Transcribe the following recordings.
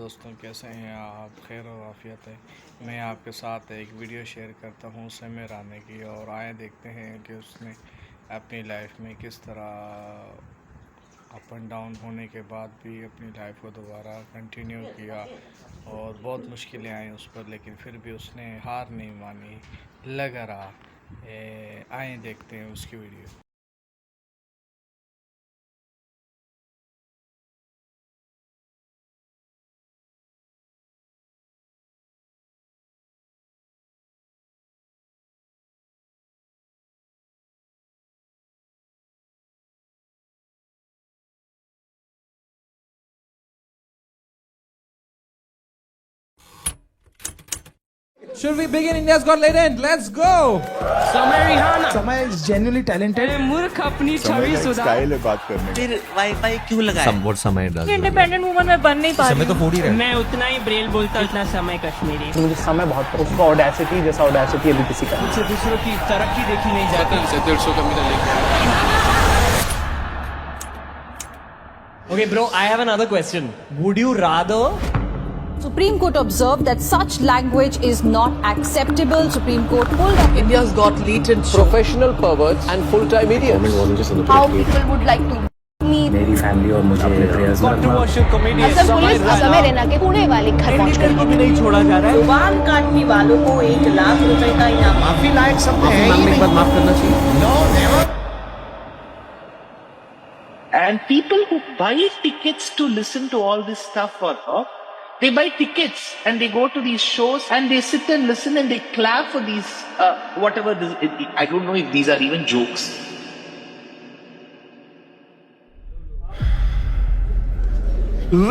दोस्तों, कैसे हैं आप? खैर और आफियत है। मैं आपके साथ एक वीडियो शेयर करता हूँ समय राणे की, और आए देखते हैं कि उसने अपनी लाइफ में किस तरह अप एंड डाउन होने के बाद भी अपनी लाइफ को दोबारा कंटिन्यू किया। और बहुत मुश्किलें आई उस पर, लेकिन फिर भी उसने हार नहीं मानी, लगा रहा। आए देखते हैं उसकी video. Should we begin India's Got Talent? Let's go! समय Rihanna Samay is genuinely talented. मूर्ख अपनी छवि सुधार स्टाइल है बात करने की। फिर वाईफाई क्यों लगाया? Somewhat समय does. इंडिपेंडेंट वुमन में बन नहीं पा रही समय तो फूड ही रहा है। मैं उतना ही ब्रेल बोलता उतना समय कश्मीरी मुझे समय बहुत उसका ऑडेसिटी जैसा ऑडेसिटी अभी किसी का मुझसे दूसरों की तरक्की देखी नहीं जाती। Okay, bro, I have another question. Would you rather Supreme Court observed that such language is not acceptable. Supreme Court pulled up India's got latent professional perverts and full-time idiots? how people would like to meet. मेरी family और मुझे अपने prayers Controversial comedian Assam police Assam Raina के पुणे वाले घर पहुंच गई। को भी नहीं छोड़ा जा रहा है। जुबान काटने वालों को 1 लाख रुपए का इनाम। माफी लायक सब है ही नहीं। माफ करना चाहिए। And people who buy tickets to listen to all this stuff for her, they buy tickets and they go to these shows and they sit and listen and they clap for these, whatever. I don't know if these are even jokes.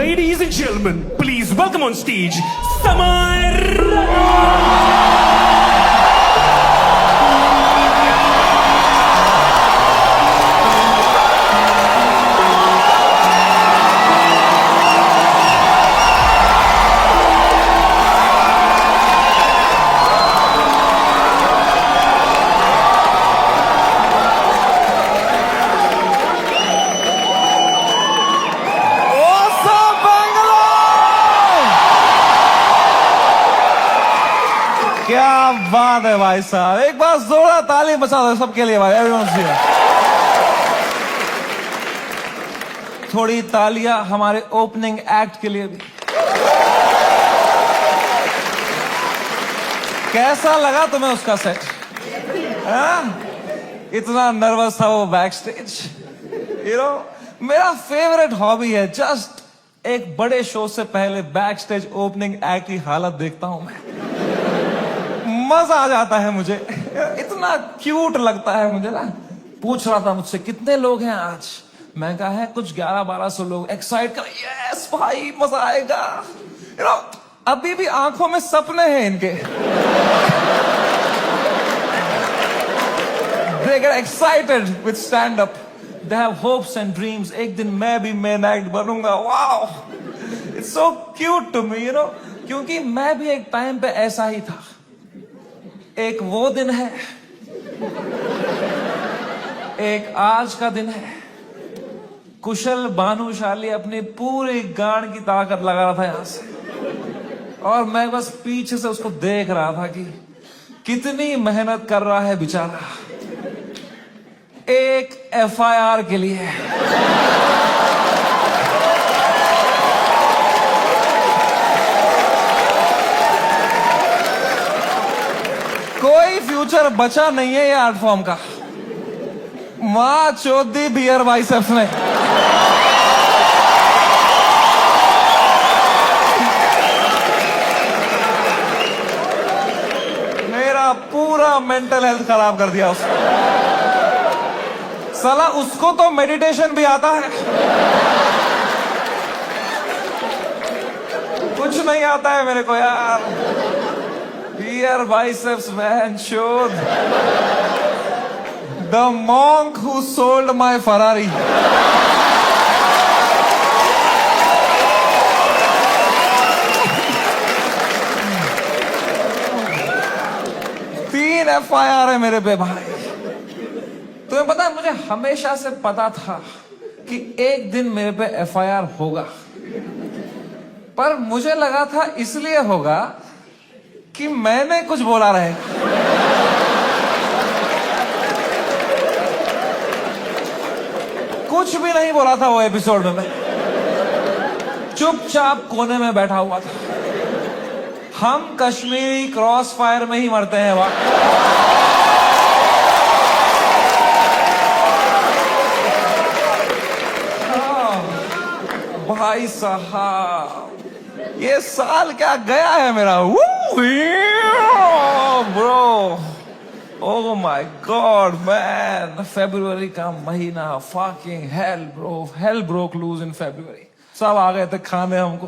Ladies and gentlemen, please welcome on stage Samay. क्या बात है भाई साहब, एक बार जोरदार ताली बजा दो सबके लिए भाई। Everyone here. थोड़ी तालियां हमारे ओपनिंग एक्ट के लिए भी। कैसा लगा तुम्हें उसका सेट? इतना नर्वस था वो बैक स्टेज। मेरा फेवरेट हॉबी है जस्ट एक बड़े शो से पहले बैक स्टेज ओपनिंग एक्ट की हालत देखता हूं मैं, मजा आ जाता है मुझे। इतना क्यूट लगता है मुझे ना। पूछ रहा था मुझसे कितने लोग हैं आज, मैं कहा है कुछ 1100-1200 लोग। एक्साइट कर, यस भाई मजा आएगा। अभी भी आंखों में सपने हैं इनके। They get excited with stand up. They have hopes and dreams. एक दिन मैं भी मेन एक्ट बनूंगा। Wow, it's so cute to me, क्योंकि मैं भी एक टाइम पे ऐसा ही था। एक वो दिन है, एक आज का दिन है। कुशल भानुशाली अपनी पूरी गांड की ताकत लगा रहा था यहां से, और मैं बस पीछे से उसको देख रहा था कि कितनी मेहनत कर रहा है बेचारा एक FIR के लिए। कोई फ्यूचर बचा नहीं है ये आर्ट फॉर्म का। मां चौधी बियर बाइसेप्स ने। मेरा पूरा मेंटल हेल्थ खराब कर दिया उसने। साला उसको तो मेडिटेशन भी आता है, कुछ नहीं आता है मेरे को यार। Beer biceps, man, showed. The monk who sold my Ferrari. तीन FIR है मेरे पे भाई। तुम्हें पता है, मुझे हमेशा से पता था कि एक दिन मेरे पे FIR होगा। पर मुझे लगा था इसलिए होगा कि मैंने कुछ बोला रहे। कुछ भी नहीं बोला था वो एपिसोड में, मैं चुपचाप कोने में बैठा हुआ था। हम कश्मीरी क्रॉस फायर में ही मरते हैं वहां। भाई साहब ये साल क्या गया है मेरा, bro, oh my god man. फरवरी का महीना, fucking hell bro, hell broke loose in February. सब आ गए थे खाने हमको,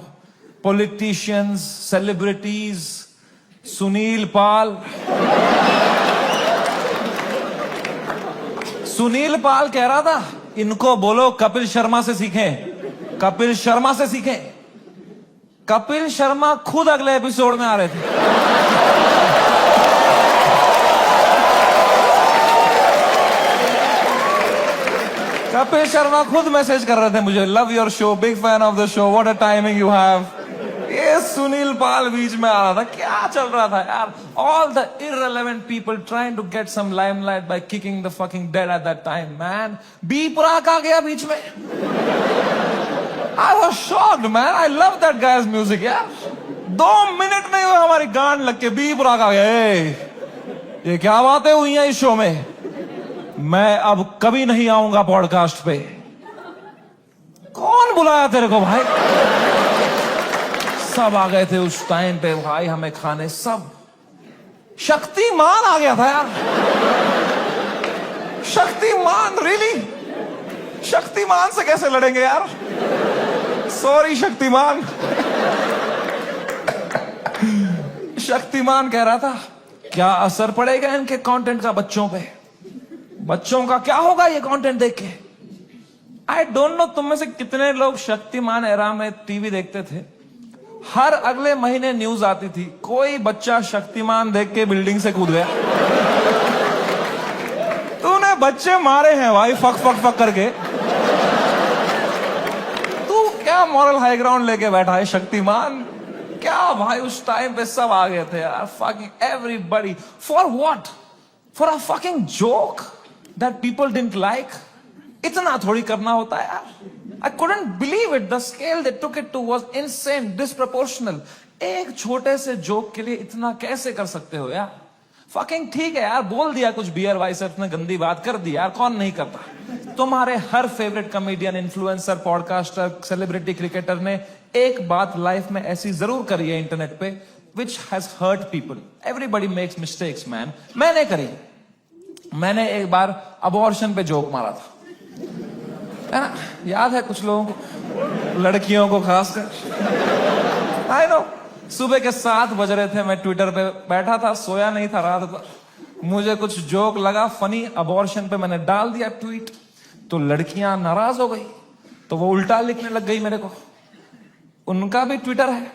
पॉलिटिशियंस, सेलिब्रिटीज, सुनील पाल। सुनील पाल कह रहा था इनको बोलो कपिल शर्मा से सीखें, कपिल शर्मा से सीखें। कपिल शर्मा खुद अगले एपिसोड में आ रहे थे। कपिल शर्मा खुद मैसेज कर रहे थे मुझे, love your show, big fan of the show, what a timing you have. ये सुनील पाल बीच में आ रहा था, क्या चल रहा था यार। All the irrelevant people trying to get some limelight by kicking the fucking dead at that time, man. B Praak आ गया बीच में। I was shocked, man. I love that guy's music, यार। 2 मिनट में वो हमारी गांड लग के बी प्राक आ गया। ये क्या बातें हुई हैं इस शो में। मैं अब कभी नहीं आऊंगा पॉडकास्ट पे। कौन बुलाया तेरे को भाई? सब आ गए थे उस टाइम पे भाई हमें खाने, सब। शक्तिमान आ गया था यार। शक्तिमान, रियली? शक्तिमान से कैसे लड़ेंगे यार? सॉरी शक्तिमान। शक्तिमान कह रहा था क्या असर पड़ेगा इनके कंटेंट का बच्चों पे, बच्चों का क्या होगा ये कंटेंट देख के। आई डोंट नो तुम में से कितने लोग शक्तिमान एरा में टीवी देखते थे। हर अगले महीने न्यूज आती थी कोई बच्चा शक्तिमान देख के बिल्डिंग से कूद गया। तूने बच्चे मारे हैं भाई फक फक फक करके। तू क्या मॉरल हाई ग्राउंड लेके बैठा है शक्तिमान? क्या भाई उस टाइम पे सब आ गए थे यार, fucking everybody. For what? For a fucking joke that people didn't like. इतना थोड़ी करना होता है यार। I couldn't believe it. The scale they took it to was insane, disproportional. एक छोटे से जोक के लिए इतना कैसे कर सकते हो यार? फकिंग ठीक है यार, बोल दिया कुछ बियर वाइसर्स ने गंदी बात कर दी यार, कौन नहीं करता। तुम्हारे हर favourite comedian, influencer, podcaster, celebrity, cricketer ने एक बात लाइफ में ऐसी जरूर करी है इंटरनेट पे, which has hurt people. Everybody makes mistakes, man. मैंने करी। मैंने एक बार अबॉर्शन पे जोक मारा था, है ना? याद है कुछ लोगों को, लड़कियों को खासकर। आई नो, सुबह के 7 बज रहे थे, मैं ट्विटर पे बैठा था, सोया नहीं था रात भर। मुझे कुछ जोक लगा फनी अबॉर्शन पे, मैंने डाल दिया ट्वीट। तो लड़कियां नाराज हो गई, तो वो उल्टा लिखने लग गई मेरे को। उनका भी ट्विटर है,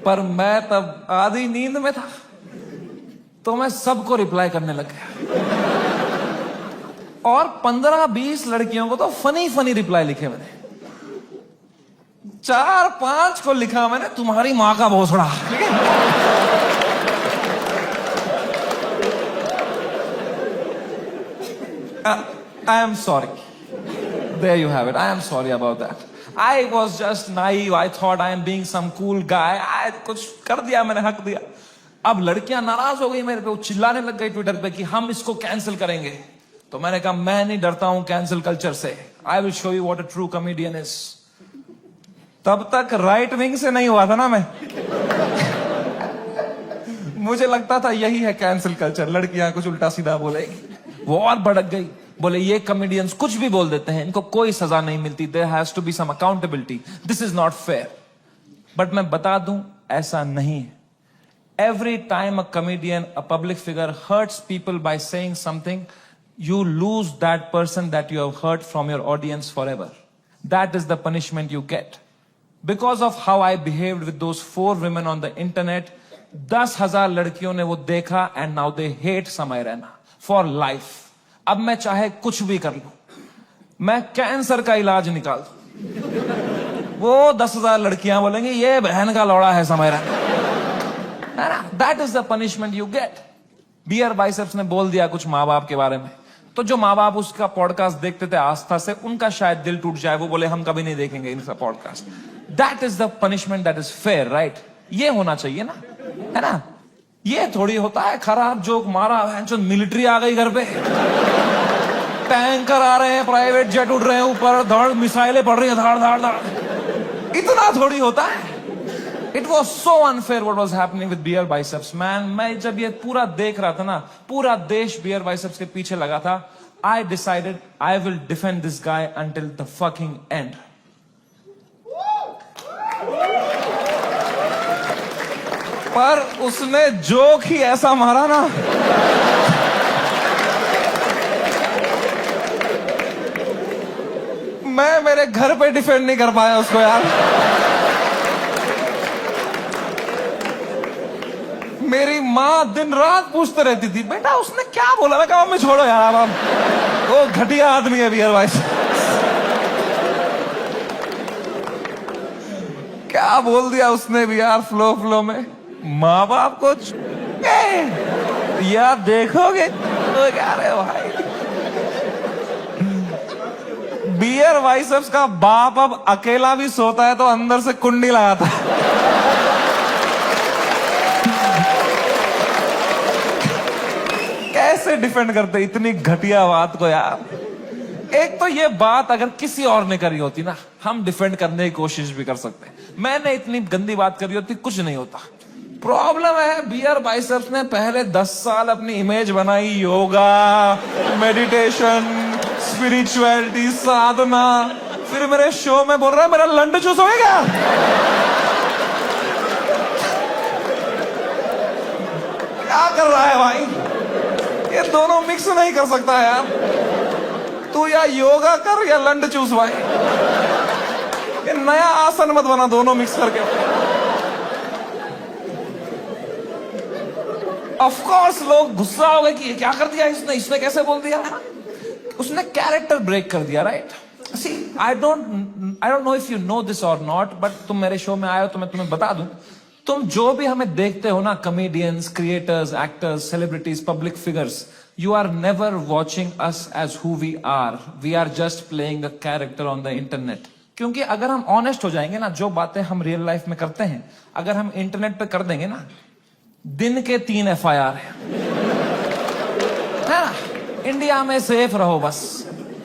पर मैं तब आधी नींद में था, तो मैं सबको रिप्लाई करने लग गया। और 15-20 लड़कियों को तो फनी फनी रिप्लाई लिखे मैंने। 4-5 को लिखा मैंने तुम्हारी मां का भोसड़ा। I am sorry. There you have it. I am sorry about that. I was just naive. I thought I am being some cool guy. कुछ कर दिया मैंने, हक दिया। अब लड़कियां नाराज हो गई मेरे पे, वो चिल्लाने लग गई ट्विटर पे कि हम इसको कैंसिल करेंगे। तो मैंने कहा मैं नहीं डरता हूं कैंसिल कल्चर से। I will show you what a true comedian is. तब तक राइट विंग से नहीं हुआ था ना मैं। मुझे लगता था यही है कैंसिल कल्चर, लड़कियां कुछ उल्टा सीधा बोलेगी। वो और भड़क गई, बोले ये कॉमेडियंस कुछ भी बोल देते हैं, इनको कोई सजा नहीं मिलती, there has to be some accountability, this is not fair. But मैं बता दूं ऐसा नहीं है। Every time a comedian, a public figure hurts people by saying something, you lose that person that you have hurt from your audience forever. That is the punishment you get. Because of how I behaved with those 4 women on the internet, 10,000 लड़कियों ने वो देखा and now they hate समय Raina for life. अब मैं चाहे कुछ भी कर लूं, मैं कैंसर का इलाज निकाल दूं, वो 10,000 लड़कियां बोलेंगी ये बहन का लौड़ा है समझ रहा है ना। That is the punishment you get. Beer Biceps ने बोल दिया कुछ माँ बाप के बारे में, तो जो माँ बाप उसका पॉडकास्ट देखते थे आस्था से, उनका शायद दिल टूट जाए, वो बोले हम कभी नहीं देखेंगे इनका podcast. That is the punishment that is fair, right? ये होना चाहिए ना, है ना? ये थोड़ी होता है खराब जोक मारा, मिलिट्री आ गई घर पे, टैंकर आ रहे हैं, प्राइवेट जेट उड़ रहे हैं ऊपर, धड़ मिसाइलें पड़ रही है, धाड़ धाड़ धाड़, इतना थोड़ी होता है। It was so unfair what was happening with beer biceps, man. मैं जब ये पूरा देख रहा था ना, पूरा देश beer biceps के पीछे लगा था, I decided I will defend this guy until the fucking end. पर उसने जोक ही ऐसा मारा ना, मैं मेरे घर पे डिफेंड नहीं कर पाया उसको यार। मेरी माँ दिन रात पूछते रहती थी बेटा उसने क्या बोला। मैं कहा मम्मी छोड़ो यार, अब वो घटिया आदमी है बियर भाई। क्या बोल दिया उसने भी यार फ्लो में। माँ बाप को यार देखोगे तो क्या रे भाई, बियर बाइसेप्स का बाप अब अकेला भी सोता है तो अंदर से कुंडी लगाता है। कैसे डिफेंड करते इतनी घटिया बात को यार। एक तो ये बात अगर किसी और ने करी होती ना, हम डिफेंड करने की कोशिश भी कर सकते। मैंने इतनी गंदी बात करी होती, कुछ नहीं होता। प्रॉब्लम है बियर बाइसेप्स ने पहले 10 साल अपनी इमेज बनाई, योगा, मेडिटेशन, स्पिरिचुअलिटी, साधना, फिर मेरे शो में बोल रहा है मेरा लंड चूस हो गया। क्या कर रहा है भाई, ये दोनों मिक्स नहीं कर सकता यार। तू या योगा कर या लंड चूस भाई, ये नया आसन मत बना दोनों मिक्स करके। ऑफ कोर्स लोग गुस्सा हो गए कि ये क्या कर दिया इसने कैसे बोल दिया। उसने कैरेक्टर ब्रेक कर दिया, right? See I don't know if you know this और नॉट, बट तुम मेरे शो में आए हो तो मैं तुम्हें बता दूं, तुम जो भी हमें देखते हो ना, comedians, creators, actors, celebrities, public figures, you are never watching us as who we are. We are just playing a character on the internet. क्योंकि अगर हम ऑनेस्ट हो जाएंगे ना, जो बातें हम रियल लाइफ में करते हैं अगर हम इंटरनेट पे कर देंगे ना, दिन के 3 FIR है ना। इंडिया में सेफ रहो बस।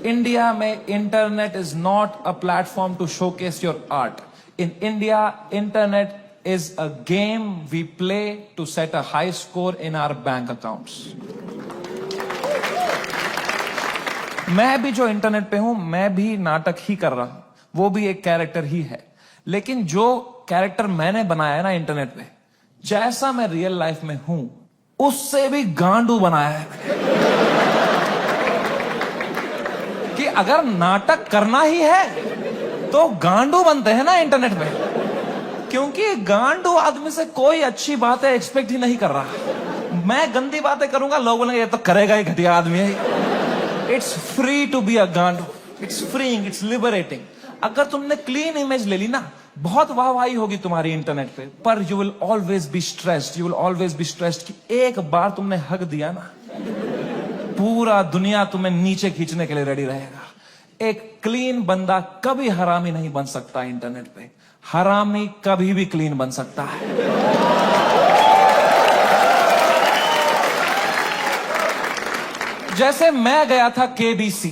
इंडिया में internet is not a platform to showcase your art. In India internet is a game we play to set a high score in our bank accounts. मैं भी जो इंटरनेट पे हूं, मैं भी नाटक ही कर रहा हूं, वो भी एक कैरेक्टर ही है। लेकिन जो कैरेक्टर मैंने बनाया है ना इंटरनेट पे, जैसा मैं रियल लाइफ में हूं उससे भी गांडू बनाया है कि अगर नाटक करना ही है तो गांडू बनते हैं ना इंटरनेट पे, क्योंकि गांडू आदमी से कोई अच्छी बातें एक्सपेक्ट ही नहीं कर रहा। मैं गंदी बातें करूंगा, लोग बोलेंगे ये तो करेगा ही, घटिया आदमी है। It's free to be a गांडू, इट्स फ्रीइंग, इट्स लिबरेटिंग। अगर तुमने क्लीन इमेज ले ली ना, बहुत वाहवाही होगी तुम्हारी इंटरनेट पे, पर you will always be stressed, you will always be stressed कि एक बार तुमने हक दिया ना, पूरा दुनिया तुम्हें नीचे खींचने के लिए रेडी रहेगा। एक क्लीन बंदा कभी हरामी नहीं बन सकता इंटरनेट पे, हरामी कभी भी क्लीन बन सकता है। जैसे मैं गया था KBC,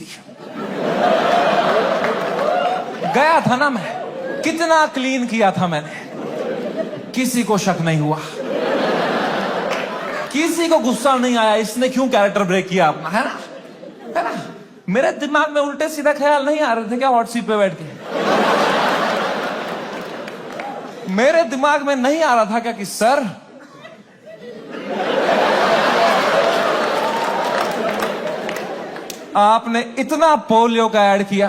गया था ना मैं, कितना क्लीन किया था मैंने, किसी को शक नहीं हुआ, किसी को गुस्सा नहीं आया इसने क्यों कैरेक्टर ब्रेक किया अपना, है ना, है ना। मेरे दिमाग में उल्टे सीधा ख्याल नहीं आ रहे थे क्या हॉट सीट पे बैठ के, मेरे दिमाग में नहीं आ रहा था क्या कि सर आपने इतना पोलियो का ऐड किया,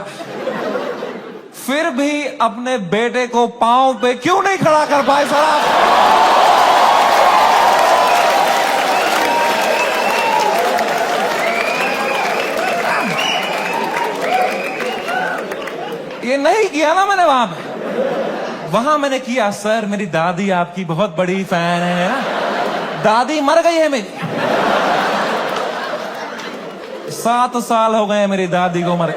फिर भी अपने बेटे को पांव पे क्यों नहीं खड़ा कर पाए सर आप? ये नहीं किया ना मैंने वहां पे। वहां मैंने किया, सर मेरी दादी आपकी बहुत बड़ी फैन है ना, दादी मर गई है मेरी, 7 साल हो गए मेरी दादी को मरे।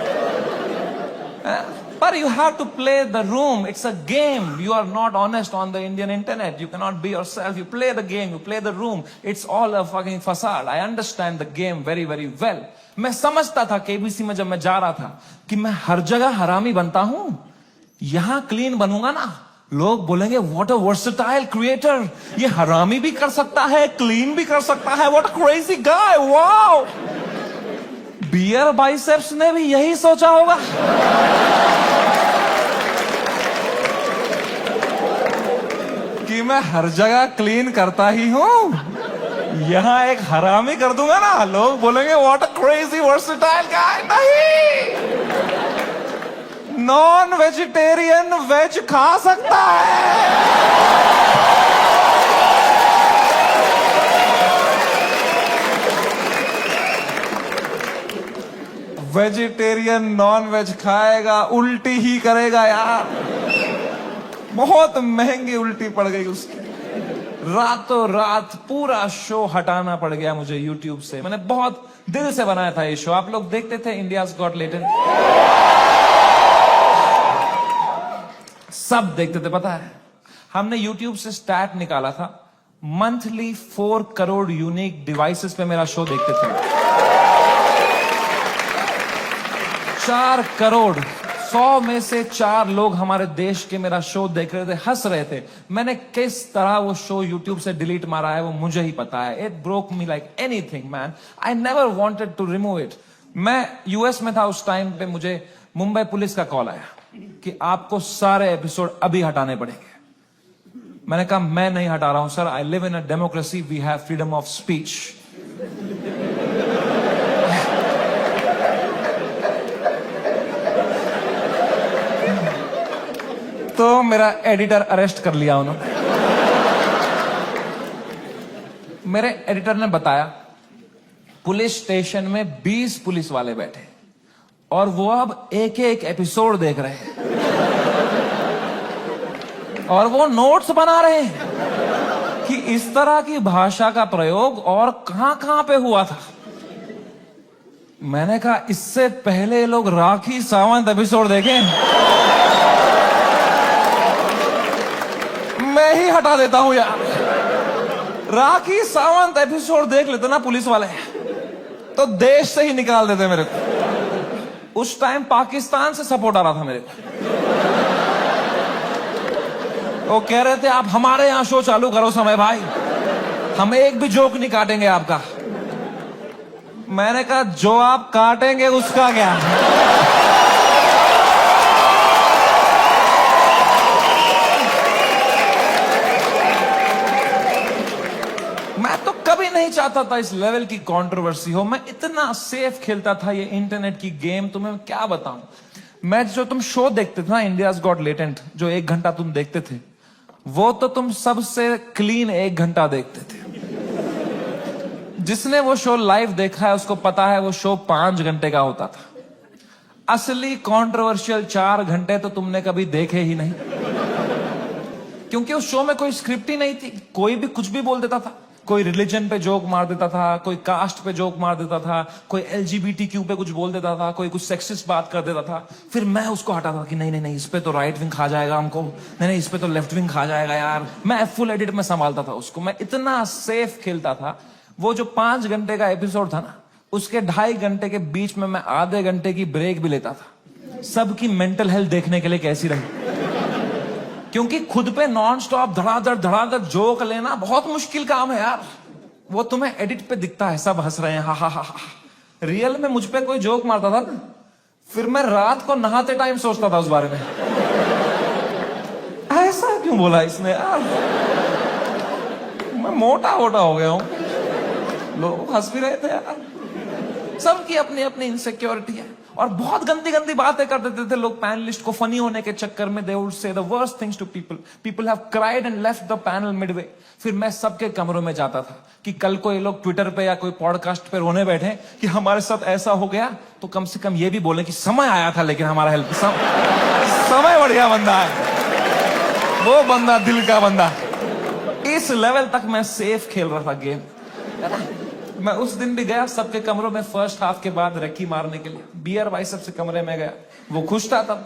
But you have to play the room. It's a game. You are not honest on the Indian internet. You cannot be yourself. You play the game. You play the room. It's all a fucking facade. I understand the game very, very well. मैं समझता था KBC में जब मैं जा रहा था कि मैं हर जगह हरामी बनता हूं, यहां क्लीन बनूंगा ना, लोग बोलेंगे व्हाट अ वर्सेटाइल क्रिएटर, ये हरामी भी कर सकता है, क्लीन भी कर सकता है, what a crazy guy, wow. Beer Biceps ने भी यही सोचा होगा। कि मैं हर जगह क्लीन करता ही हूं, यहां एक हरामी कर दूंगा ना, लोग बोलेंगे व्हाट अ क्रेजी वर्सेटाइल गाय। नहीं, नॉन वेजिटेरियन वेज खा सकता है। वेजिटेरियन नॉन वेज खाएगा, उल्टी ही करेगा यार, बहुत महंगी उल्टी पड़ गई उसकी। रातों रात पूरा शो हटाना पड़ गया मुझे यूट्यूब से। मैंने बहुत दिल से बनाया था ये शो। आप लोग देखते थे इंडियाज गॉट टैलेंट? सब देखते थे। पता है, हमने यूट्यूब से स्टैट निकाला था, मंथली 4 करोड़ यूनिक डिवाइसेस पे मेरा शो देखते थे। 4 करोड़, 100 में से 4 लोग हमारे देश के मेरा शो देख रहे थे, हंस रहे थे। मैंने किस तरह वो शो यूट्यूब से डिलीट मारा है वो मुझे ही पता है। It broke me like anything man. I never wanted to remove it. मैं यूएस में था उस टाइम पे, मुझे मुंबई पुलिस का कॉल आया कि आपको सारे एपिसोड अभी हटाने पड़ेंगे। मैंने कहा मैं नहीं हटा रहा हूं sir, I live in a democracy, we have freedom of speech. तो मेरा एडिटर अरेस्ट कर लिया उन्होंने। मेरे एडिटर ने बताया पुलिस स्टेशन में 20 पुलिस वाले बैठे और वो अब एक एक एपिसोड देख रहे हैं और वो नोट्स बना रहे हैं कि इस तरह की भाषा का प्रयोग और कहां कहां पे हुआ था। मैंने कहा इससे पहले लोग राखी सावंत एपिसोड देखें, मैं ही हटा देता हूं यार। राखी सावंत एपिसोड देख लेते ना पुलिस वाले तो देश से ही निकाल देते मेरे को। उस टाइम पाकिस्तान से सपोर्ट आ रहा था मेरे को। वो कह रहे थे आप हमारे यहां शो चालू करो समय भाई, हम एक भी जोक नहीं काटेंगे आपका। मैंने कहा जो आप काटेंगे उसका क्या। मैं तो कभी नहीं चाहता था इस लेवल की कंट्रोवर्सी हो। मैं इतना सेफ खेलता था ये इंटरनेट की गेम, तुम्हें क्या बताऊं। मैं जो तुम शो देखते थे ना इंडियाज गॉट टैलेंट, जो 1 घंटा तुम देखते थे, वो तो तुम सबसे क्लीन 1 घंटा देखते थे। जिसने वो शो लाइव देखा है उसको पता है वो शो 5 घंटे का होता था। असली कंट्रोवर्शियल 4 घंटे तो तुमने कभी देखे ही नहीं, क्योंकि उस शो में कोई स्क्रिप्ट ही नहीं थी। कोई भी कुछ भी बोल देता था, कोई रिलीजन पे जोक मार देता था, कोई कास्ट पे जोक मार देता था, कोई LGBTQ पे कुछ बोल देता था, कोई कुछ सेक्सिस्ट बात कर देता था। फिर मैं उसको हटाता था कि नहीं नहीं नहीं, इस पे तो राइट विंग खा जाएगा हमको, नहीं नहीं इस पे तो लेफ्ट विंग खा जाएगा यार। मैं फुल एडिट में संभालता था उसको। मैं इतना सेफ खेलता था। वो जो 5 घंटे का एपिसोड था ना, उसके 2.5 घंटे के बीच में मैं आधे घंटे की ब्रेक भी लेता था, सबकी मेंटल हेल्थ देखने के लिए कैसी रही। क्योंकि खुद पे नॉन स्टॉप धड़ाधड़ जोक लेना बहुत मुश्किल काम है यार। वो तुम्हें एडिट पे दिखता है सब हंस रहे हैं, हा हा हा हा। रियल में मुझ पे कोई जोक मारता था ना, फिर मैं रात को नहाते टाइम सोचता था उस बारे में, ऐसा क्यों बोला इसने यार, मैं मोटा हो गया हूं। लोग हंस भी रहे थे यार। सबकी अपनी अपनी इनसिक्योरिटी है और बहुत गंदी गंदी बातें कर देते थे लोग पैनलिस्ट को फनी होने के चक्कर में। They would say the worst things to people. People have cried and left the panel midway. फिर मैं सबके कमरों में जाता था कि कल को ये लोग ट्विटर पे या कोई पॉडकास्ट पे रोने बैठे कि हमारे साथ ऐसा हो गया, तो कम से कम ये भी बोले कि समय आया था लेकिन हमारा हेल्प समय बढ़िया बंदा है। वो बंदा दिल का बंदा। इस लेवल तक मैं सेफ खेल रहा था गेम, है ना। मैं उस दिन भी गया सबके कमरों में फर्स्ट हाफ के बाद रेकी मारने के लिए, बियर भाई सबसे कमरे में गया। वो खुश था तब,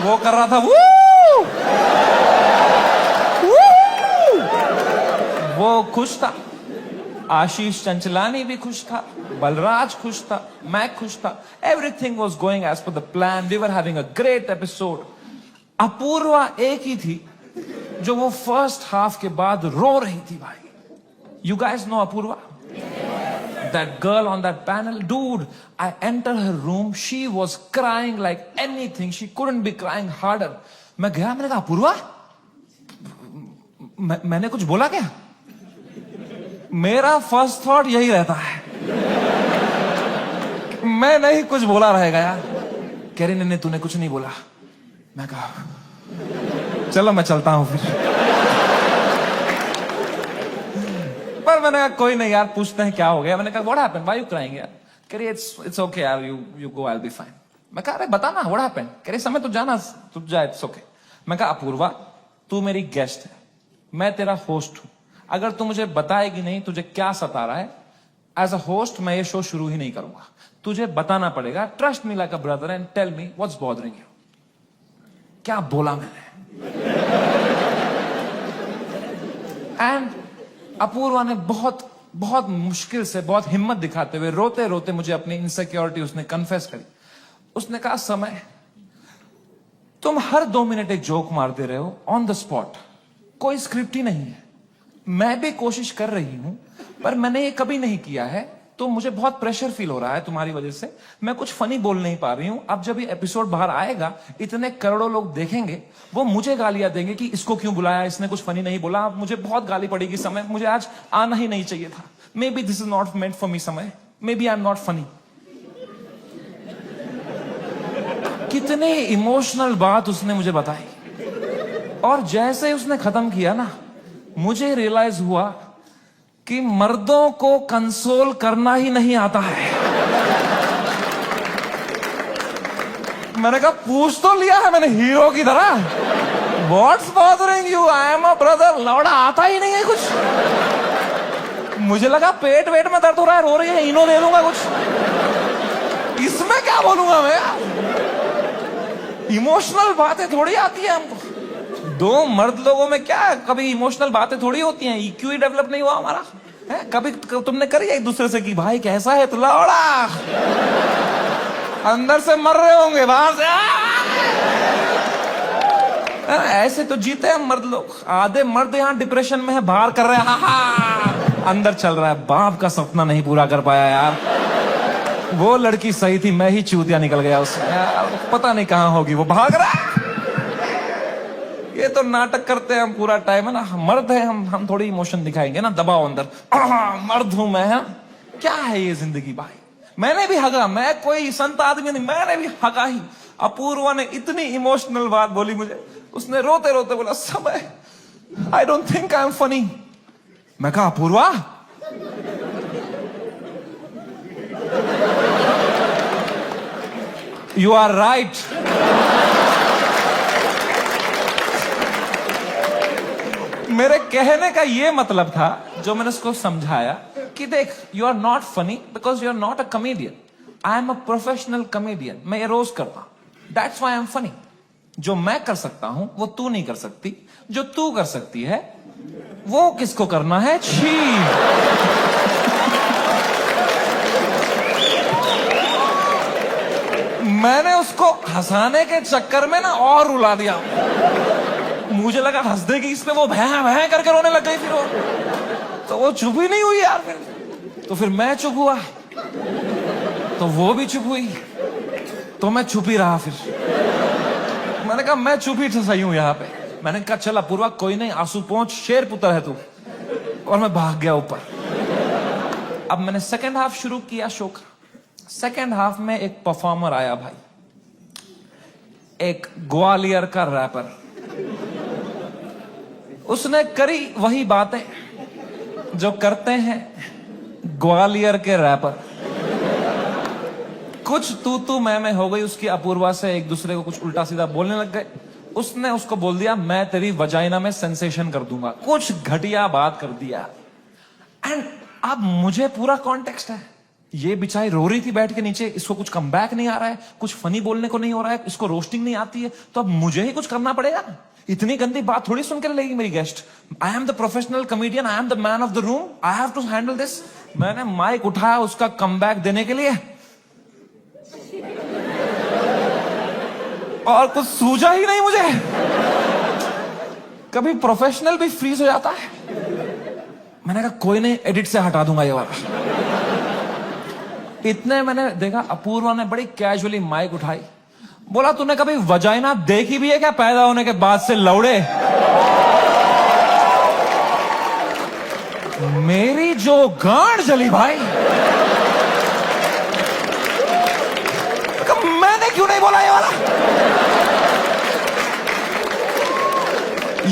वो कर रहा था वू! वो खुश था। आशीष चंचलानी भी खुश था, बलराज खुश था, मैं खुश था। Everything was going as per the plan. We were having a great episode. Apoorva एक ही थी जो वो फर्स्ट हाफ के बाद रो रही थी भाई। You guys know Apurva? That girl on that panel? Dude, I entered her room. She was crying like anything. She couldn't be crying harder. मैं गया, मैंने कहा अपूर्वा, मैंने कुछ बोला क्या? मेरा फर्स्ट थॉट यही रहता है, मैं नहीं कुछ बोला रहेगा यार। कह रही नहीं तूने कुछ नहीं बोला। मैं कहा चलो मैं चलता हूं फिर। पर मैंने कहा कोई नहीं यार, पूछते हैं क्या हो गया। मैंने कहा what happened, why you crying यार। कह रही इट्स ओके यार, you go, I will be fine. मैं कहा अरे बता ना व्हाट हैपेंड। कह रही समय तू जाना, तू जा, इट्स ओके। मैं कहा अपूर्वा तू मेरी गेस्ट है, मैं तेरा होस्ट हूं। अगर तू मुझे बताएगी नहीं तुझे क्या सता रहा है, एज अ होस्ट मैं ये शो शुरू ही नहीं करूंगा। तुझे बताना पड़ेगा। Trust me like a brother and tell me what's bothering you. क्या बोला मैंने? एंड अपूर्वा ने बहुत मुश्किल से, बहुत हिम्मत दिखाते हुए, रोते रोते मुझे अपनी इनसिक्योरिटी उसने कन्फेस करी। उसने कहा समय तुम हर 2 मिनट एक जोक मारते रहे हो ऑन द स्पॉट, कोई स्क्रिप्ट ही नहीं है। मैं भी कोशिश कर रही हूं पर मैंने ये कभी नहीं किया है, तो मुझे बहुत प्रेशर फील हो रहा है तुम्हारी वजह से। मैं कुछ फनी बोल नहीं पा रही हूं। अब जब ये एपिसोड बाहर आएगा इतने करोड़ों लोग देखेंगे, वो मुझे गालियां देंगे कि इसको क्यों बुलाया, इसने कुछ फनी नहीं बोला। अब मुझे बहुत गाली पड़ेगी समय, मुझे आज आना ही नहीं चाहिए था। Maybe this is not meant for me समय, maybe I am not funny. कितने इमोशनल बात उसने मुझे बताई, और जैसे उसने खत्म किया ना, मुझे रियलाइज हुआ कि मर्दों को कंसोल करना ही नहीं आता है। मैंने कहा पूछ तो लिया है मैंने हीरो की तरह, what's bothering you, I am a brother. लौड़ा आता ही नहीं है कुछ। मुझे लगा पेट वेट में दर्द हो रहा है, रो रही है, इनो दे दूंगा कुछ। इसमें क्या बोलूंगा मैं? इमोशनल बातें थोड़ी आती है हमको। 2 मर्द लोगों में क्या कभी इमोशनल बातें थोड़ी होती हैं? EQ ही डेवलप नहीं हुआ हमारा है? कभी तुमने करी एक दूसरे से कि भाई कैसा है, तो लौड़ा अंदर से मर रहे होंगे, बाहर से ऐसे तो जीते हैं मर्द लोग। आधे मर्द यहाँ डिप्रेशन में है, बाहर कर रहे हैं अंदर चल रहा है। बाप का सपना नहीं पूरा कर पाया यार। वो लड़की सही थी, मैं ही चूतिया निकल गया उसमें यार। पता नहीं कहां होगी, वो भाग रहा है। ये तो नाटक करते हैं हम पूरा टाइम, है ना। मर्द है हम थोड़ी इमोशन दिखाएंगे ना, दबाओ अंदर। मर्द हूं मैं, है? क्या है ये जिंदगी भाई। मैंने भी हगा, मैं कोई संत आदमी नहीं, मैंने भी हगा ही। अपूर्वा ने इतनी इमोशनल बात बोली मुझे, उसने रोते रोते बोला समय आई don't think I am funny. मैं कहा अपूर्वा यू आर राइट। मेरे कहने का ये मतलब था, जो मैंने उसको समझाया कि देख, you are not funny because you are not a comedian. I am a professional comedian. मैं ये रोज करता हूं, that's why I am funny. जो मैं कर सकता हूं वो तू नहीं कर सकती, जो तू कर सकती है वो किसको करना है? छी। मैंने उसको हंसाने के चक्कर में ना और रुला दिया। मुझे लगा हंस देगी इस पे, वो भैं भैं करके रोने लग गई। फिर वो तो वो चुप ही नहीं हुई यार। तो फिर मैं चुप हुआ, तो वो भी चुप हुई, तो मैं चुप ही रहा। फिर मैंने कहा मैं चुप ही सही हूं यहाँ पे। मैंने कहा चल अपूर्वा कोई नहीं, आंसू पहुंच, शेर पुत्र है तू। और मैं भाग गया ऊपर। अब मैंने सेकेंड हाफ शुरू किया शो का। सेकेंड हाफ में एक परफॉर्मर आया भाई, एक ग्वालियर का रैपर। उसने करी वही बातें जो करते हैं ग्वालियर के रैपर। कुछ तू मैं हो गई उसकी अपूर्वा से, एक दूसरे को कुछ उल्टा सीधा बोलने लग गए। उसने उसको बोल दिया मैं तेरी वजाइना में सेंसेशन कर दूंगा, कुछ घटिया बात कर दिया। एंड अब मुझे पूरा कॉन्टेक्स्ट है, ये बेचारी रो रही थी बैठ के नीचे, इसको कुछ कमबैक नहीं आ रहा है, कुछ फनी बोलने को नहीं हो रहा है, इसको रोस्टिंग नहीं आती है, तो अब मुझे ही कुछ करना पड़ेगा। इतनी गंदी बात थोड़ी सुन कर लेगी मेरी guest. I am the professional comedian, I am the man of the room, I have to handle this. मैंने माइक उठाया उसका कमबैक देने के लिए, और कुछ सूझा ही नहीं मुझे। कभी प्रोफेशनल भी फ्रीज हो जाता है। मैंने कहा कोई नहीं, एडिट से हटा दूंगा ये वाला। इतने मैंने देखा अपूर्वा ने बड़ी कैजुअली माइक उठाई, बोला तूने कभी वजाइना देखी भी है क्या पैदा होने के बाद से लौड़े? मेरी जो गांड जली भाई, मैंने क्यों नहीं बोला ये वाला?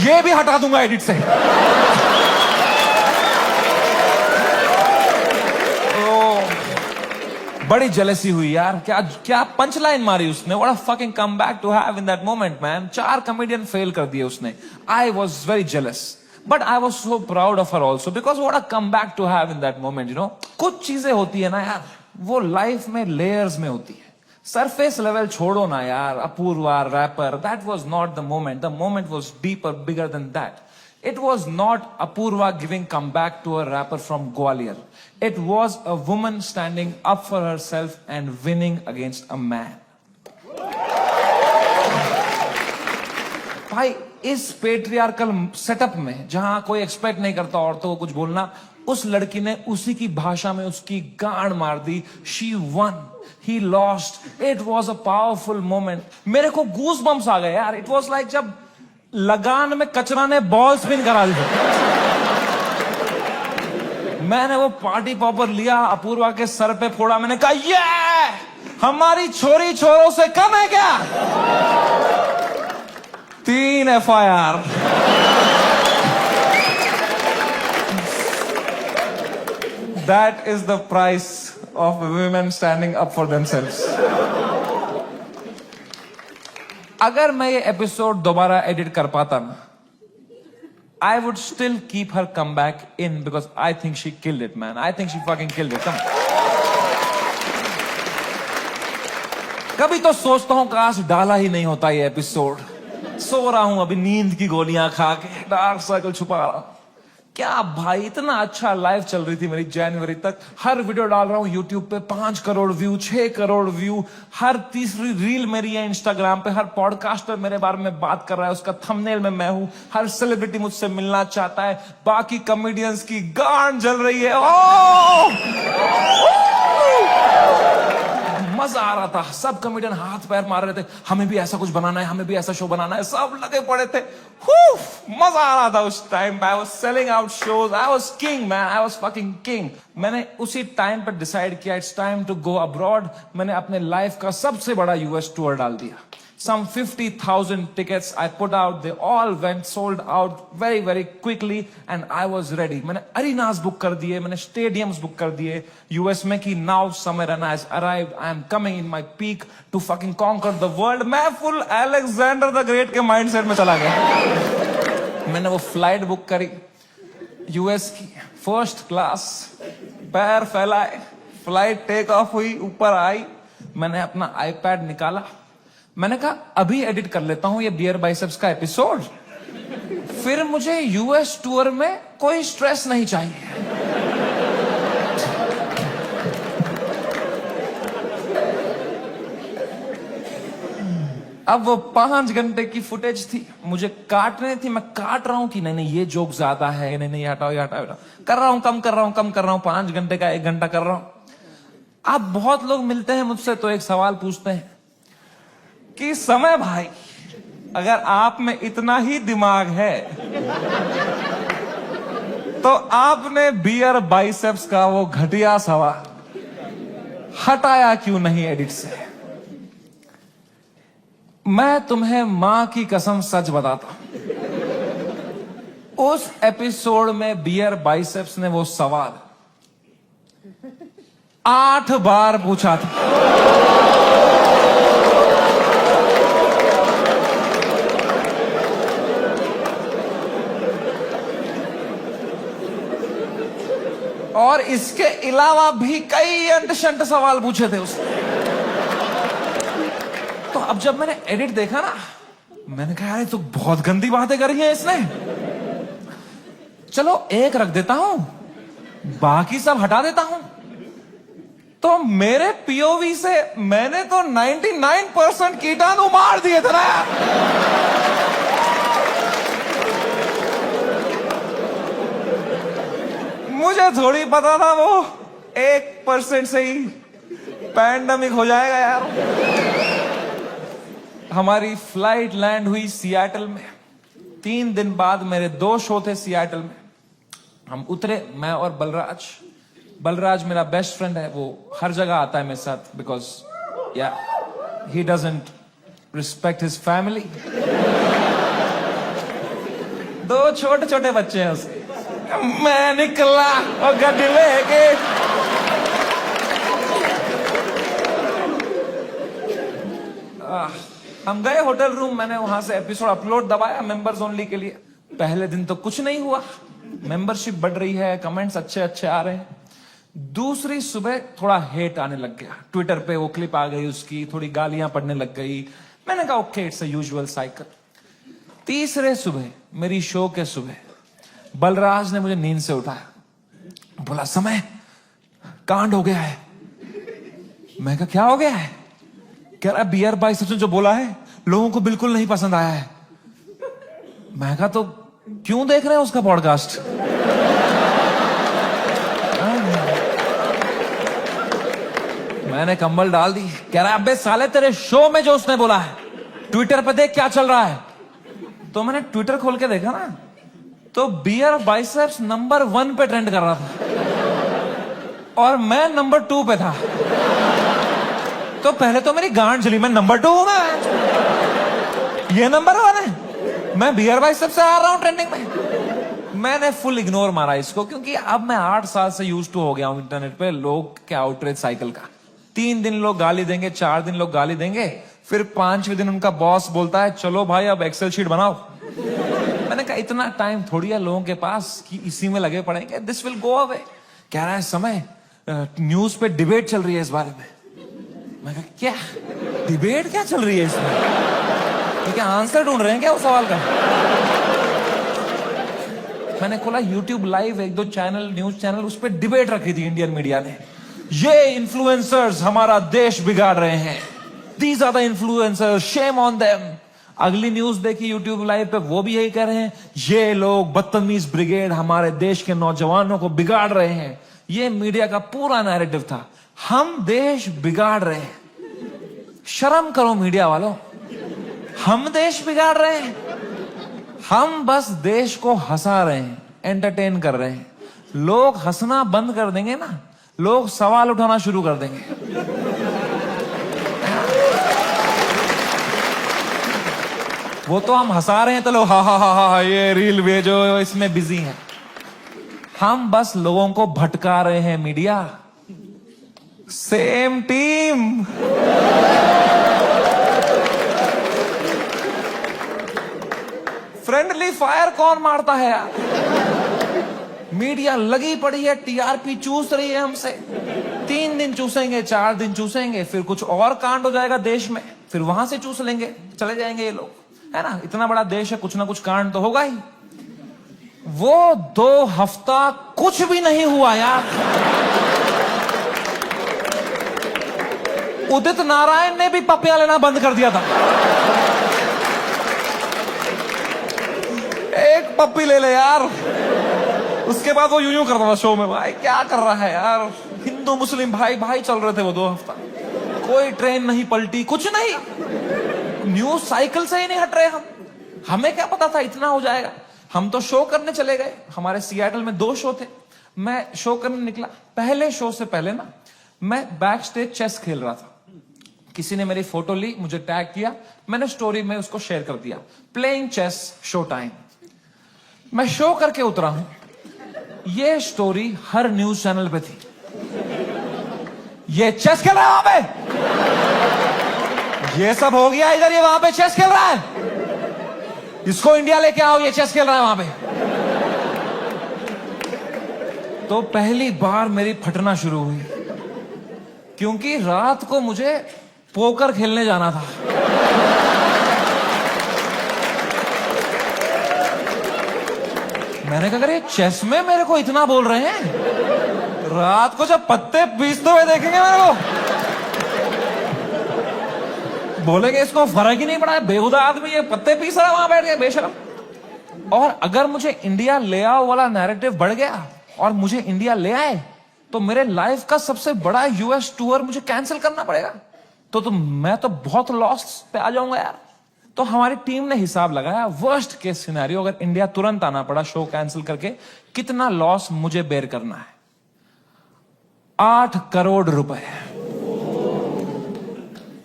ये भी हटा दूंगा एडिट से। बड़ी जेलसी हुई यार, क्या क्या पंच लाइन मारी उसने। What a fucking comeback to have in that moment man. 4 comedian fail कर दिए उसने। I was very jealous but I was so proud of her also because what a comeback to have in that moment. You know, कुछ चीजें होती है ना यार, वो लाइफ में लेयर्स में होती है। सरफेस लेवल छोड़ो ना यार, Apoorva rapper, that was not the moment was deeper, bigger than that. It was not Apurva giving comeback to a rapper from Gwalior. It was a woman standing up for herself and winning against a man. भाई इस patriarchal setup में जहां कोई expect नहीं करता औरतों को कुछ बोलना, उस लड़की ने उसी की भाषा में उसकी गांड मार दी। She won. He lost. It was a powerful moment. मेरे को गूज बम्स आ गए यार। It was like जब लगान में कचरा ने बॉल स्पिन करा दी। मैंने वो पार्टी पॉपर लिया, अपूर्वा के सर पे फोड़ा। मैंने कहा ये हमारी छोरी छोरों से कम है क्या? 3 FIR। That is the price of women standing up for themselves. अगर मैं ये एपिसोड दोबारा एडिट कर पाता ना, I would still keep her comeback in because I think she killed it, man. I think she fucking killed it. Come on. कभी तो सोचता हूं काश डाला ही नहीं होता ये एपिसोड। सो रहा हूं अभी नींद की गोलियां खा के, डार्क सर्कल छुपा रहा हूं। क्या भाई, इतना अच्छा लाइफ चल रही थी मेरी जनवरी तक। हर वीडियो डाल रहा हूं यूट्यूब पे, 5 करोड़ व्यू, 6 करोड़ व्यू। हर तीसरी रील मेरी है इंस्टाग्राम पे। हर पॉडकास्टर मेरे बारे में बात कर रहा है, उसका थंबनेल में मैं हूं। हर सेलिब्रिटी मुझसे मिलना चाहता है। बाकी कॉमेडियंस की गांड जल रही है। मजा आ रहा था। सब कॉमेडियन हाथ पैर मार रहे थे, हमें भी ऐसा कुछ बनाना है, हमें भी ऐसा शो बनाना है। सब लगे पड़े थे। मजा आ रहा था उस टाइम पे। I was selling out shows. I was king man. I was fucking king. मैंने उसी टाइम पर डिसाइड किया it's time to go abroad. मैंने अपने लाइफ का सबसे बड़ा यूएस टूर डाल दिया। Some 50,000 tickets I put out. They all went sold out very, very quickly and I was ready. मैंने arenas book कर दिए, मैंने stadiums book कर दिए US में कि now Samay Rana has arrived. I am coming in my peak to fucking conquer the world. मैं full Alexander the Great के mindset में चला गया। मैंने वो flight book करी US की, first class, पैर फैलाए, flight take off हुई, ऊपर आई। मैंने अपना iPad निकाला, मैंने कहा अभी एडिट कर लेता हूं ये बियर बाइसेप्स का एपिसोड, फिर मुझे यूएस टूर में कोई स्ट्रेस नहीं चाहिए। अब वो 5 घंटे की फुटेज थी, मुझे काटने थी। मैं काट रहा हूं कि नहीं ये जोक ज्यादा है, नहीं हटाओ ये हटाओ, कर रहा हूं, कम कर रहा हूं। 5 घंटे का 1 घंटा कर रहा हूं। अब बहुत लोग मिलते हैं मुझसे तो एक सवाल पूछते हैं कि समय भाई, अगर आप में इतना ही दिमाग है तो आपने बियर बाइसेप्स का वो घटिया सवाल हटाया क्यों नहीं एडिट से? मैं तुम्हें मां की कसम सच बताता हूं, उस एपिसोड में बियर बाइसेप्स ने वो सवाल 8 बार पूछा था। और इसके अलावा भी कई अंट शंट सवाल पूछे थे उसने। तो अब जब मैंने एडिट देखा ना, मैंने कहा यार ये तो बहुत गंदी बातें करी हैं इसने, चलो एक रख देता हूं, बाकी सब हटा देता हूं। तो मेरे पीओवी से मैंने तो 99% कीटाणु मार दिए थे ना यार। मुझे थोड़ी पता था वो 1% से ही पैंडेमिक हो जाएगा यार। हमारी फ्लाइट लैंड हुई सियाटल में। 3 दिन बाद मेरे 2 शो थे सियाटल में। हम उतरे, मैं और बलराज मेरा बेस्ट फ्रेंड है, वो हर जगह आता है मेरे साथ, बिकॉज या he doesn't respect his family. 2 छोटे छोटे बच्चे हैं उसके। मैं निकला और गड्डी लेके हम गए होटल रूम। मैंने वहां से एपिसोड अपलोड दबाया मेंबर्स ओनली के लिए। पहले दिन तो कुछ नहीं हुआ, मेंबरशिप बढ़ रही है, कमेंट्स अच्छे अच्छे आ रहे हैं। दूसरी सुबह थोड़ा हेट आने लग गया, ट्विटर पे वो क्लिप आ गई उसकी, थोड़ी गालियां पड़ने लग गई। मैंने कहा okay, it's a usual cycle. तीसरे सुबह, मेरी शो के सुबह, बलराज ने मुझे नींद से उठाया, बोला समय कांड हो गया है। मैं कहा क्या हो गया है? कह रहा बियर बाइसेप्स ने जो बोला है लोगों को बिल्कुल नहीं पसंद आया है। मैं कहा तो क्यों देख रहे हैं उसका पॉडकास्ट? मैंने कंबल डाल दी। कह रहा अबे साले तेरे शो में जो उसने बोला है ट्विटर पे देख क्या चल रहा है। तो मैंने ट्विटर खोल के देखा ना, तो बियर बाइसेप्स नंबर 1 पे ट्रेंड कर रहा था और मैं नंबर 2 पे था। तो पहले तो मेरी गांड जली, मैं नंबर 2 हूं मैं, ये नंबर 1 है, मैं बियर बाइसेप्स से आ रहा हूं ट्रेंडिंग में। मैंने फुल इग्नोर मारा इसको, क्योंकि अब मैं 8 साल से यूज टू हो गया हूं इंटरनेट पे लोग के आउटरीच साइकिल का। 3 दिन लोग गाली देंगे, 4 दिन लोग गाली देंगे, फिर 5वें दिन उनका बॉस बोलता है चलो भाई अब एक्सेल शीट बनाओ। मैंने कहा इतना टाइम थोड़ी है लोगों के पास कि इसी में लगे पड़ेंगे, दिस विल गो अवे। कह रहा है समय न्यूज पे डिबेट चल रही है इस बारे में। मैं कहा क्या डिबेट क्या चल रही है इसमें? क्या आंसर ढूंढ रहे हैं क्या उस सवाल का? मैंने खोला YouTube live, 1-2 channel, news channel, उस पर डिबेट रखी थी इंडियन मीडिया ने। ये इन्फ्लुएंसर्स हमारा देश बिगाड़ रहे हैं, these are the influencers, shame on them. अगली न्यूज देखी यूट्यूब लाइव पे, वो भी यही कह रहे हैं ये लोग बदतमीज ब्रिगेड हमारे देश के नौजवानों को बिगाड़ रहे हैं। ये मीडिया का पूरा नैरेटिव था, हम देश बिगाड़ रहे हैं। शर्म करो मीडिया वालों, हम देश बिगाड़ रहे हैं? हम बस देश को हंसा रहे हैं, एंटरटेन कर रहे हैं। लोग हंसना बंद कर देंगे ना, लोग सवाल उठाना शुरू कर देंगे। वो तो हम हंसा रहे हैं तो लोग हा हा हा हा ये रील भेजो, इसमें बिजी हैं। हम बस लोगों को भटका रहे हैं media. Same team. Friendly fire कौन मारता है यार? मीडिया लगी पड़ी है, टीआरपी चूस रही है हमसे। 3 दिन चूसेंगे, 4 दिन चूसेंगे, फिर कुछ और कांड हो जाएगा देश में, फिर वहां से चूस लेंगे, चले जाएंगे ये लोग, है ना। इतना बड़ा देश है, कुछ ना कुछ कांड तो होगा ही। वो 2 हफ्ता कुछ भी नहीं हुआ यार। उदित नारायण ने भी पपियां लेना बंद कर दिया था। एक पप्पी ले ले यार, उसके बाद वो यूं करता था शो में, भाई क्या कर रहा है यार। हिंदू मुस्लिम भाई भाई चल रहे थे वो 2 हफ्ता, कोई ट्रेन नहीं पलटी, कुछ नहीं, न्यूज साइकिल से ही नहीं हट रहे हम। हमें क्या पता था इतना हो जाएगा। हम तो शो करने चले गए, हमारे सियाटल में 2 शो थे, मैं शो करने निकला। पहले शो से पहले ना मैं बैक स्टेज चेस खेल रहा था। किसी ने मेरी फोटो ली, मुझे टैग किया, मैंने स्टोरी में उसको शेयर कर दिया, प्लेइंग चेस शो टाइम। मैं शो करके उतरा हूं, ये स्टोरी हर न्यूज चैनल पे थी। ये चेस खेल रहा है वहां पे, ये सब हो गया इधर, ये वहां पे चेस खेल रहा है, इसको इंडिया लेके आओ, ये चेस खेल रहा है वहां पे। तो पहली बार मेरी फटना शुरू हुई, क्योंकि रात को मुझे पोकर खेलने जाना था। मैंने कहा, अरे चेस में मेरे को इतना बोल रहे हैं, रात को जब पत्ते पीसते हुए देखेंगे मेरे को, बोलेंगे इसको फर्क ही नहीं पड़ा है, बेहुदा आदमी ये पत्ते पीस रहा है वहां बैठ के, बेशरम। और अगर मुझे इंडिया ले आओ वाला नैरेटिव बढ़ गया और मुझे इंडिया ले आए, तो मेरे लाइफ का सबसे बड़ा यूएस टूर मुझे कैंसिल करना पड़ेगा। तो मैं तो बहुत लॉस पे आ जाऊंगा यार। तो हमारी टीम ने हिसाब लगाया, वर्स्ट केस सिनेरियो अगर इंडिया तुरंत आना पड़ा शो कैंसिल करके, कितना लॉस मुझे बेयर करना है। 8 करोड़ रुपए।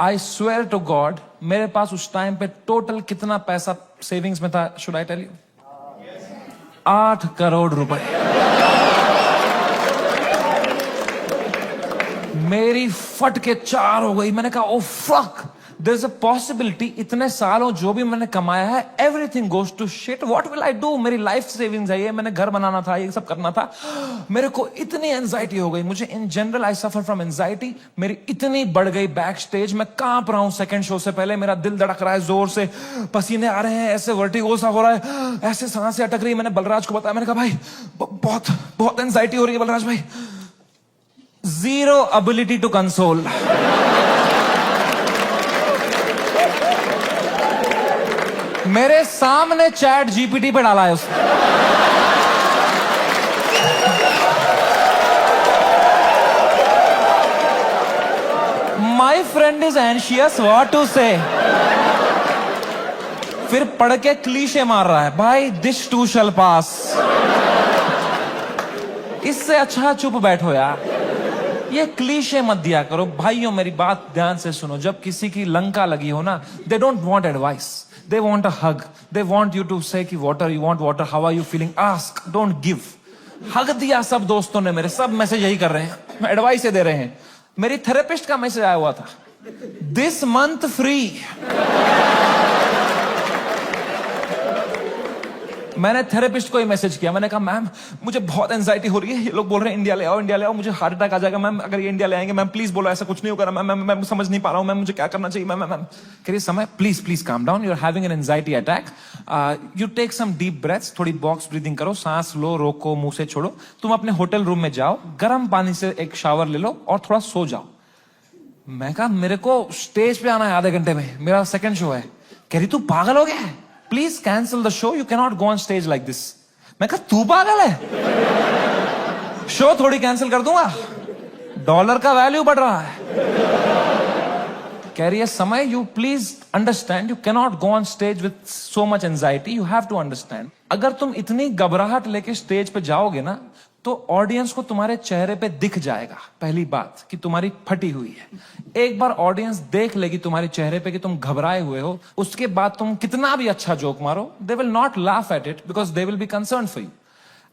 आई स्वेयर टू गॉड, मेरे पास उस टाइम पे टोटल कितना पैसा सेविंग्स में था, should I tell you? 8 crore रुपए। मेरी फट के 4 हो गई। मैंने कहा, oh fuck, there is a possibility इतने सालों जो भी मैंने कमाया है, everything goes to shit, what will I do? मेरी लाइफ सेविंग्स है ये, मैंने घर बनाना था, ये सब करना था। मेरे को इतनी एंजाइटी हो गई। मुझे in general I suffer from anxiety. मेरी इतनी बढ़ गई बैक स्टेज, मैं कांप रहा हूं सेकंड शो से पहले, मेरा दिल धड़क रहा है जोर से, पसीने आ रहे हैं, ऐसे वर्टिगो सा हो रहा है, ऐसे सांसें अटक रही। मैंने बलराज को बताया, मैंने कहा भाई बहुत बहुत एंजाइटी हो रही है बलराज भाई। Zero ability to console. मेरे सामने चैट जीपीटी पे डाला है उसने। My friend is anxious what to say. फिर पढ़ के क्लीशे मार रहा है, भाई दिस टू शैल पास। इससे अच्छा चुप बैठो यार, ये क्लीशे मत दिया करो। भाइयों मेरी बात ध्यान से सुनो, जब किसी की लंका लगी हो ना, they don't want advice, they want a hug, they want you to say कि water, you want water, how are you feeling, ask, don't give. Hug दिया सब दोस्तों ने मेरे, सब मैसेज यही कर रहे हैं, एडवाइस दे रहे हैं। मेरी थेरेपिस्ट का मैसेज आया हुआ था, दिस मंथ फ्री। मैंने थेरेपिस्ट को ही मैसेज किया, मैंने कहा मैम मुझे बहुत एंजाइटी हो रही है, ये लोग बोल रहे हैं इंडिया ले आओ, इंडिया ले आओ, मुझे हार्ट अटैक आ जाएगा मैम अगर ये इंडिया ले आएंगे। मैम प्लीज बोलो ऐसा कुछ नहीं होगा मैम, मैं समझ नहीं पा रहा हूँ मैम, मुझे क्या करना चाहिए मैम। मैम कह रही Samay please calm down, you are having an anxiety attack, you take some deep breaths, थोड़ी बॉक्स ब्रीदिंग करो, सांस लो, रोको, मुंह से छोड़ो, तुम अपने होटल रूम में जाओ, गर्म पानी से एक शावर ले लो और थोड़ा सो जाओ। मैं कहा मेरे को स्टेज पे आना है आधे घंटे में, मेरा सेकंड शो है। कह रही तू पागल हो गया है, please cancel the show, you can not go on stage like this. मैं कहा तू पागल है, शो थोड़ी कैंसिल कर दूंगा, डॉलर का वैल्यू बढ़ रहा है। कह रही है Samay, you please understand, you can not go on stage with so much anxiety, you have to understand. अगर तुम इतनी घबराहट लेके स्टेज पे जाओगे ना, तो ऑडियंस को तुम्हारे चेहरे पे दिख जाएगा पहली बात कि तुम्हारी फटी हुई है। एक बार ऑडियंस देख लेगी तुम्हारे चेहरे पे कि तुम घबराए हुए हो, उसके बाद तुम कितना भी अच्छा जोक मारो, they will not laugh at it because they will be concern for you,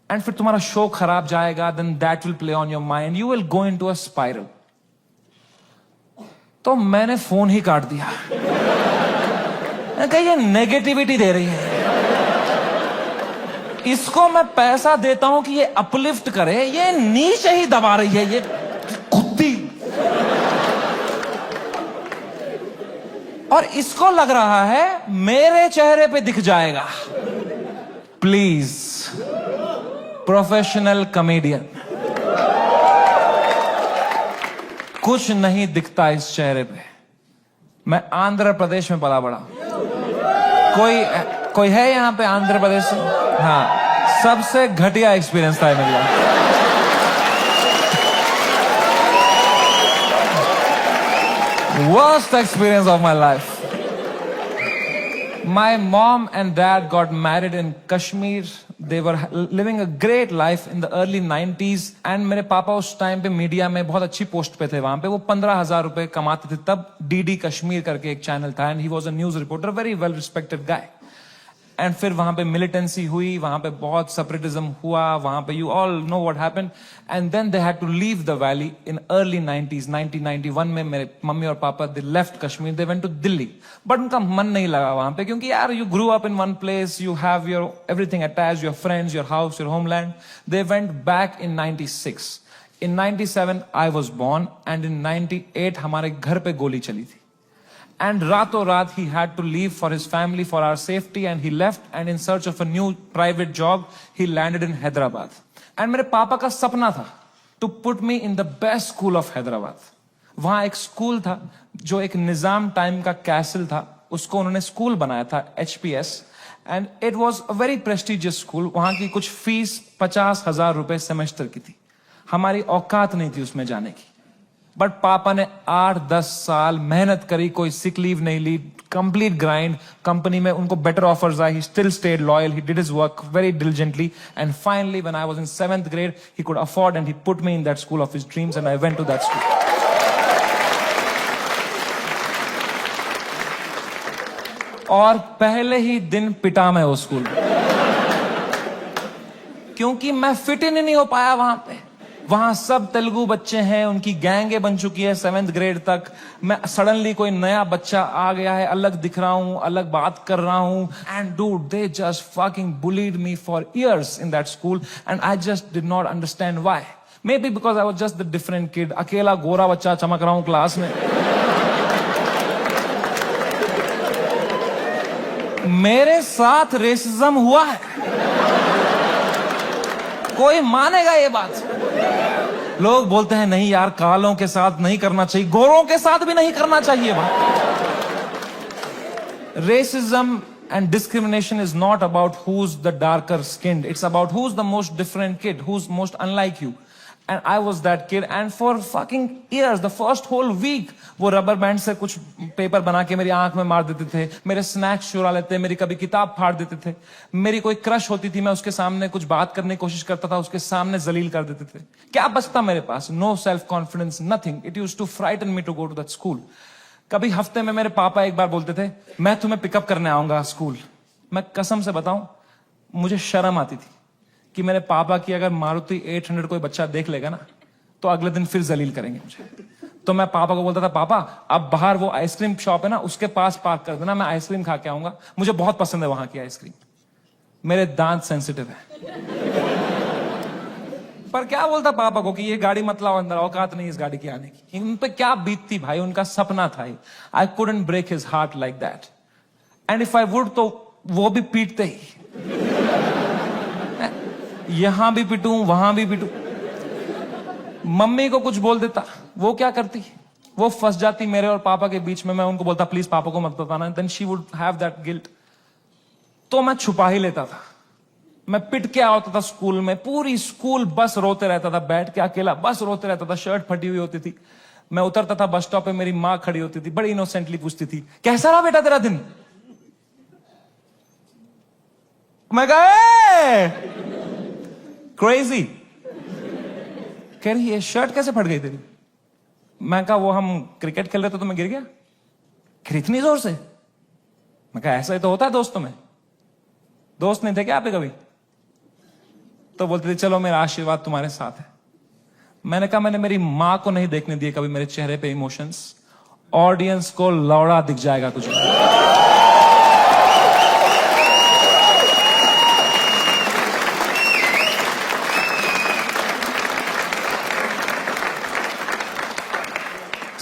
and फिर तुम्हारा शो खराब जाएगा, then that will play on your mind, you will go into a spiral. तो मैंने फोन ही काट दिया। ये नेगेटिविटी दे रही है, इसको मैं पैसा देता हूं कि ये अपलिफ्ट करे, ये नीचे ही दबा रही है, ये कुत्ती। और इसको लग रहा है मेरे चेहरे पे दिख जाएगा। प्लीज प्रोफेशनल कॉमेडियन, कुछ नहीं दिखता इस चेहरे पे। मैं आंध्र प्रदेश में पला बड़ा। कोई है यहां पे आंध्र प्रदेश से? हाँ, सबसे घटिया एक्सपीरियंस था मेरा। Worst experience of my life. My mom and dad got married in Kashmir. They were living a great life in the early 90s. And मेरे पापा उस टाइम पे मीडिया में बहुत अच्छी पोस्ट पे थे। वहां पे वो 15,000 रुपए कमाते थे। तब DD कश्मीर करके एक चैनल था, and he was a news reporter, very well respected guy. And फिर वहां पे मिलिटेंसी हुई, वहां पे बहुत सेपरेटिज्म हुआ, वहां पे you all know what happened, and then they had to leave the valley in early 90s 1991 में मेरे मम्मी और पापा they left Kashmir, they went to Delhi, but उनका मन नहीं लगा वहां पे, क्योंकि यार you grew up in one place, you have your everything attached, your friends, your house, your homeland. They went back in 96. In 97 I was born and in 98 हमारे घर पे गोली चली थी. And रातों रात he had to leave for his family, for our safety, and he left and in search of a new private job he landed in Hyderabad. And मेरे पापा का सपना था to put me in the best school of Hyderabad. वहां एक school था जो एक निजाम टाइम का कैसल था, उसको उन्होंने स्कूल बनाया था, HPS, and it was a very prestigious school. वहां की कुछ फीस 50,000 रुपए सेमेस्टर की थी. हमारी औकात नहीं थी उसमें जाने की, बट पापा ने 8-10 साल मेहनत करी, कोई सिक लीव नहीं ली, कंप्लीट ग्राइंड. कंपनी में उनको बेटर ऑफर्स आए, he still stayed loyal, he did his work very diligently, and finally when I was in 7th grade he could afford and he put me in that school of his dreams and I went to that school. और पहले ही दिन पिटा मैं वो school, क्योंकि मैं fit in नहीं हो पाया वहां पे. वहां सब तेलुगु बच्चे हैं, उनकी गैंगे बन चुकी है 7th grade तक. मैं सडनली कोई नया बच्चा आ गया है, अलग दिख रहा हूं, अलग बात कर रहा हूं, and dude they just fucking bullied me for years in that school and I just did not understand why. May be because I was just the different kid. अकेला गोरा बच्चा चमक रहा हूं क्लास में. मेरे साथ रेसिज्म हुआ है, कोई मानेगा ये बात? लोग बोलते हैं नहीं यार, कालों के साथ नहीं करना चाहिए, गोरों के साथ भी नहीं करना चाहिए. Racism and discrimination is not about who's the darker skinned. It's about who's the most different kid, who's most unlike you. And I was that kid. And for fucking years, the first whole week, वो rubber band से कुछ paper बना के मेरी आंख में मार देते थे, मेरे स्नैक्स चुरा लेते, मेरी कभी किताब फाड़ देते थे. मेरी कोई क्रश होती थी, मैं उसके सामने कुछ बात करने की कोशिश करता था, उसके सामने जलील कर देते थे. क्या बचता मेरे पास? No self confidence, nothing. It used to frighten me to go to that school. कभी हफ्ते में मेरे पापा एक बार बोलते थे, मैं तुम्हें पिकअप करने आऊंगा स्कूल. मैं कसम से बताऊं, मुझे शर्म आती थी कि मेरे पापा की अगर मारुति 800 कोई बच्चा देख लेगा ना, तो अगले दिन फिर जलील करेंगे मुझे. तो मैं पापा को बोलता था, पापा अब बाहर वो आइसक्रीम शॉप है ना, उसके पास पार्क कर देना, मैं आइसक्रीम खा के आऊंगा, मुझे बहुत पसंद है वहां की आइसक्रीम. मेरे दांत सेंसिटिव है. पर क्या बोलता पापा को कि ये गाड़ी मत लाओ अंदर, औकात नहीं इस गाड़ी की आने की. उन पे क्या बीतती भाई, उनका सपना था. I couldn't break his heart like that. And if I would तो वो भी पीटते ही, यहां भी पिटूं वहां भी पिटूं. मम्मी को कुछ बोल देता, वो क्या करती, वो फंस जाती मेरे और पापा के बीच में. मैं उनको बोलता प्लीज पापा को मत बताना, then she would have that guilt. तो मैं छुपा ही लेता था. मैं पिट के आता था स्कूल में, पूरी स्कूल बस रोते रहता था, बैठ के अकेला बस रोते रहता था. शर्ट फटी हुई होती थी, मैं उतरता था बस स्टॉप पे, मेरी माँ खड़ी होती थी, बड़ी इनोसेंटली पूछती थी, कैसा रहा बेटा तेरा दिन? मैं कहा क्रेजी. कह रही ये शर्ट कैसे फट गई तेरी? मैं कहा वो हम क्रिकेट खेल रहे थे तो मैं गिर गया. कह रही इतनी जोर से? मैं कहा ऐसा ही तो होता है दोस्तों में. दोस्त नहीं थे क्या आप कभी? तो बोलते थे चलो मेरा आशीर्वाद तुम्हारे साथ है. मैंने कहा मैंने मेरी मां को नहीं देखने दिए कभी मेरे चेहरे पे इमोशंस. ऑडियंस को लौड़ा दिख जाएगा तुझे.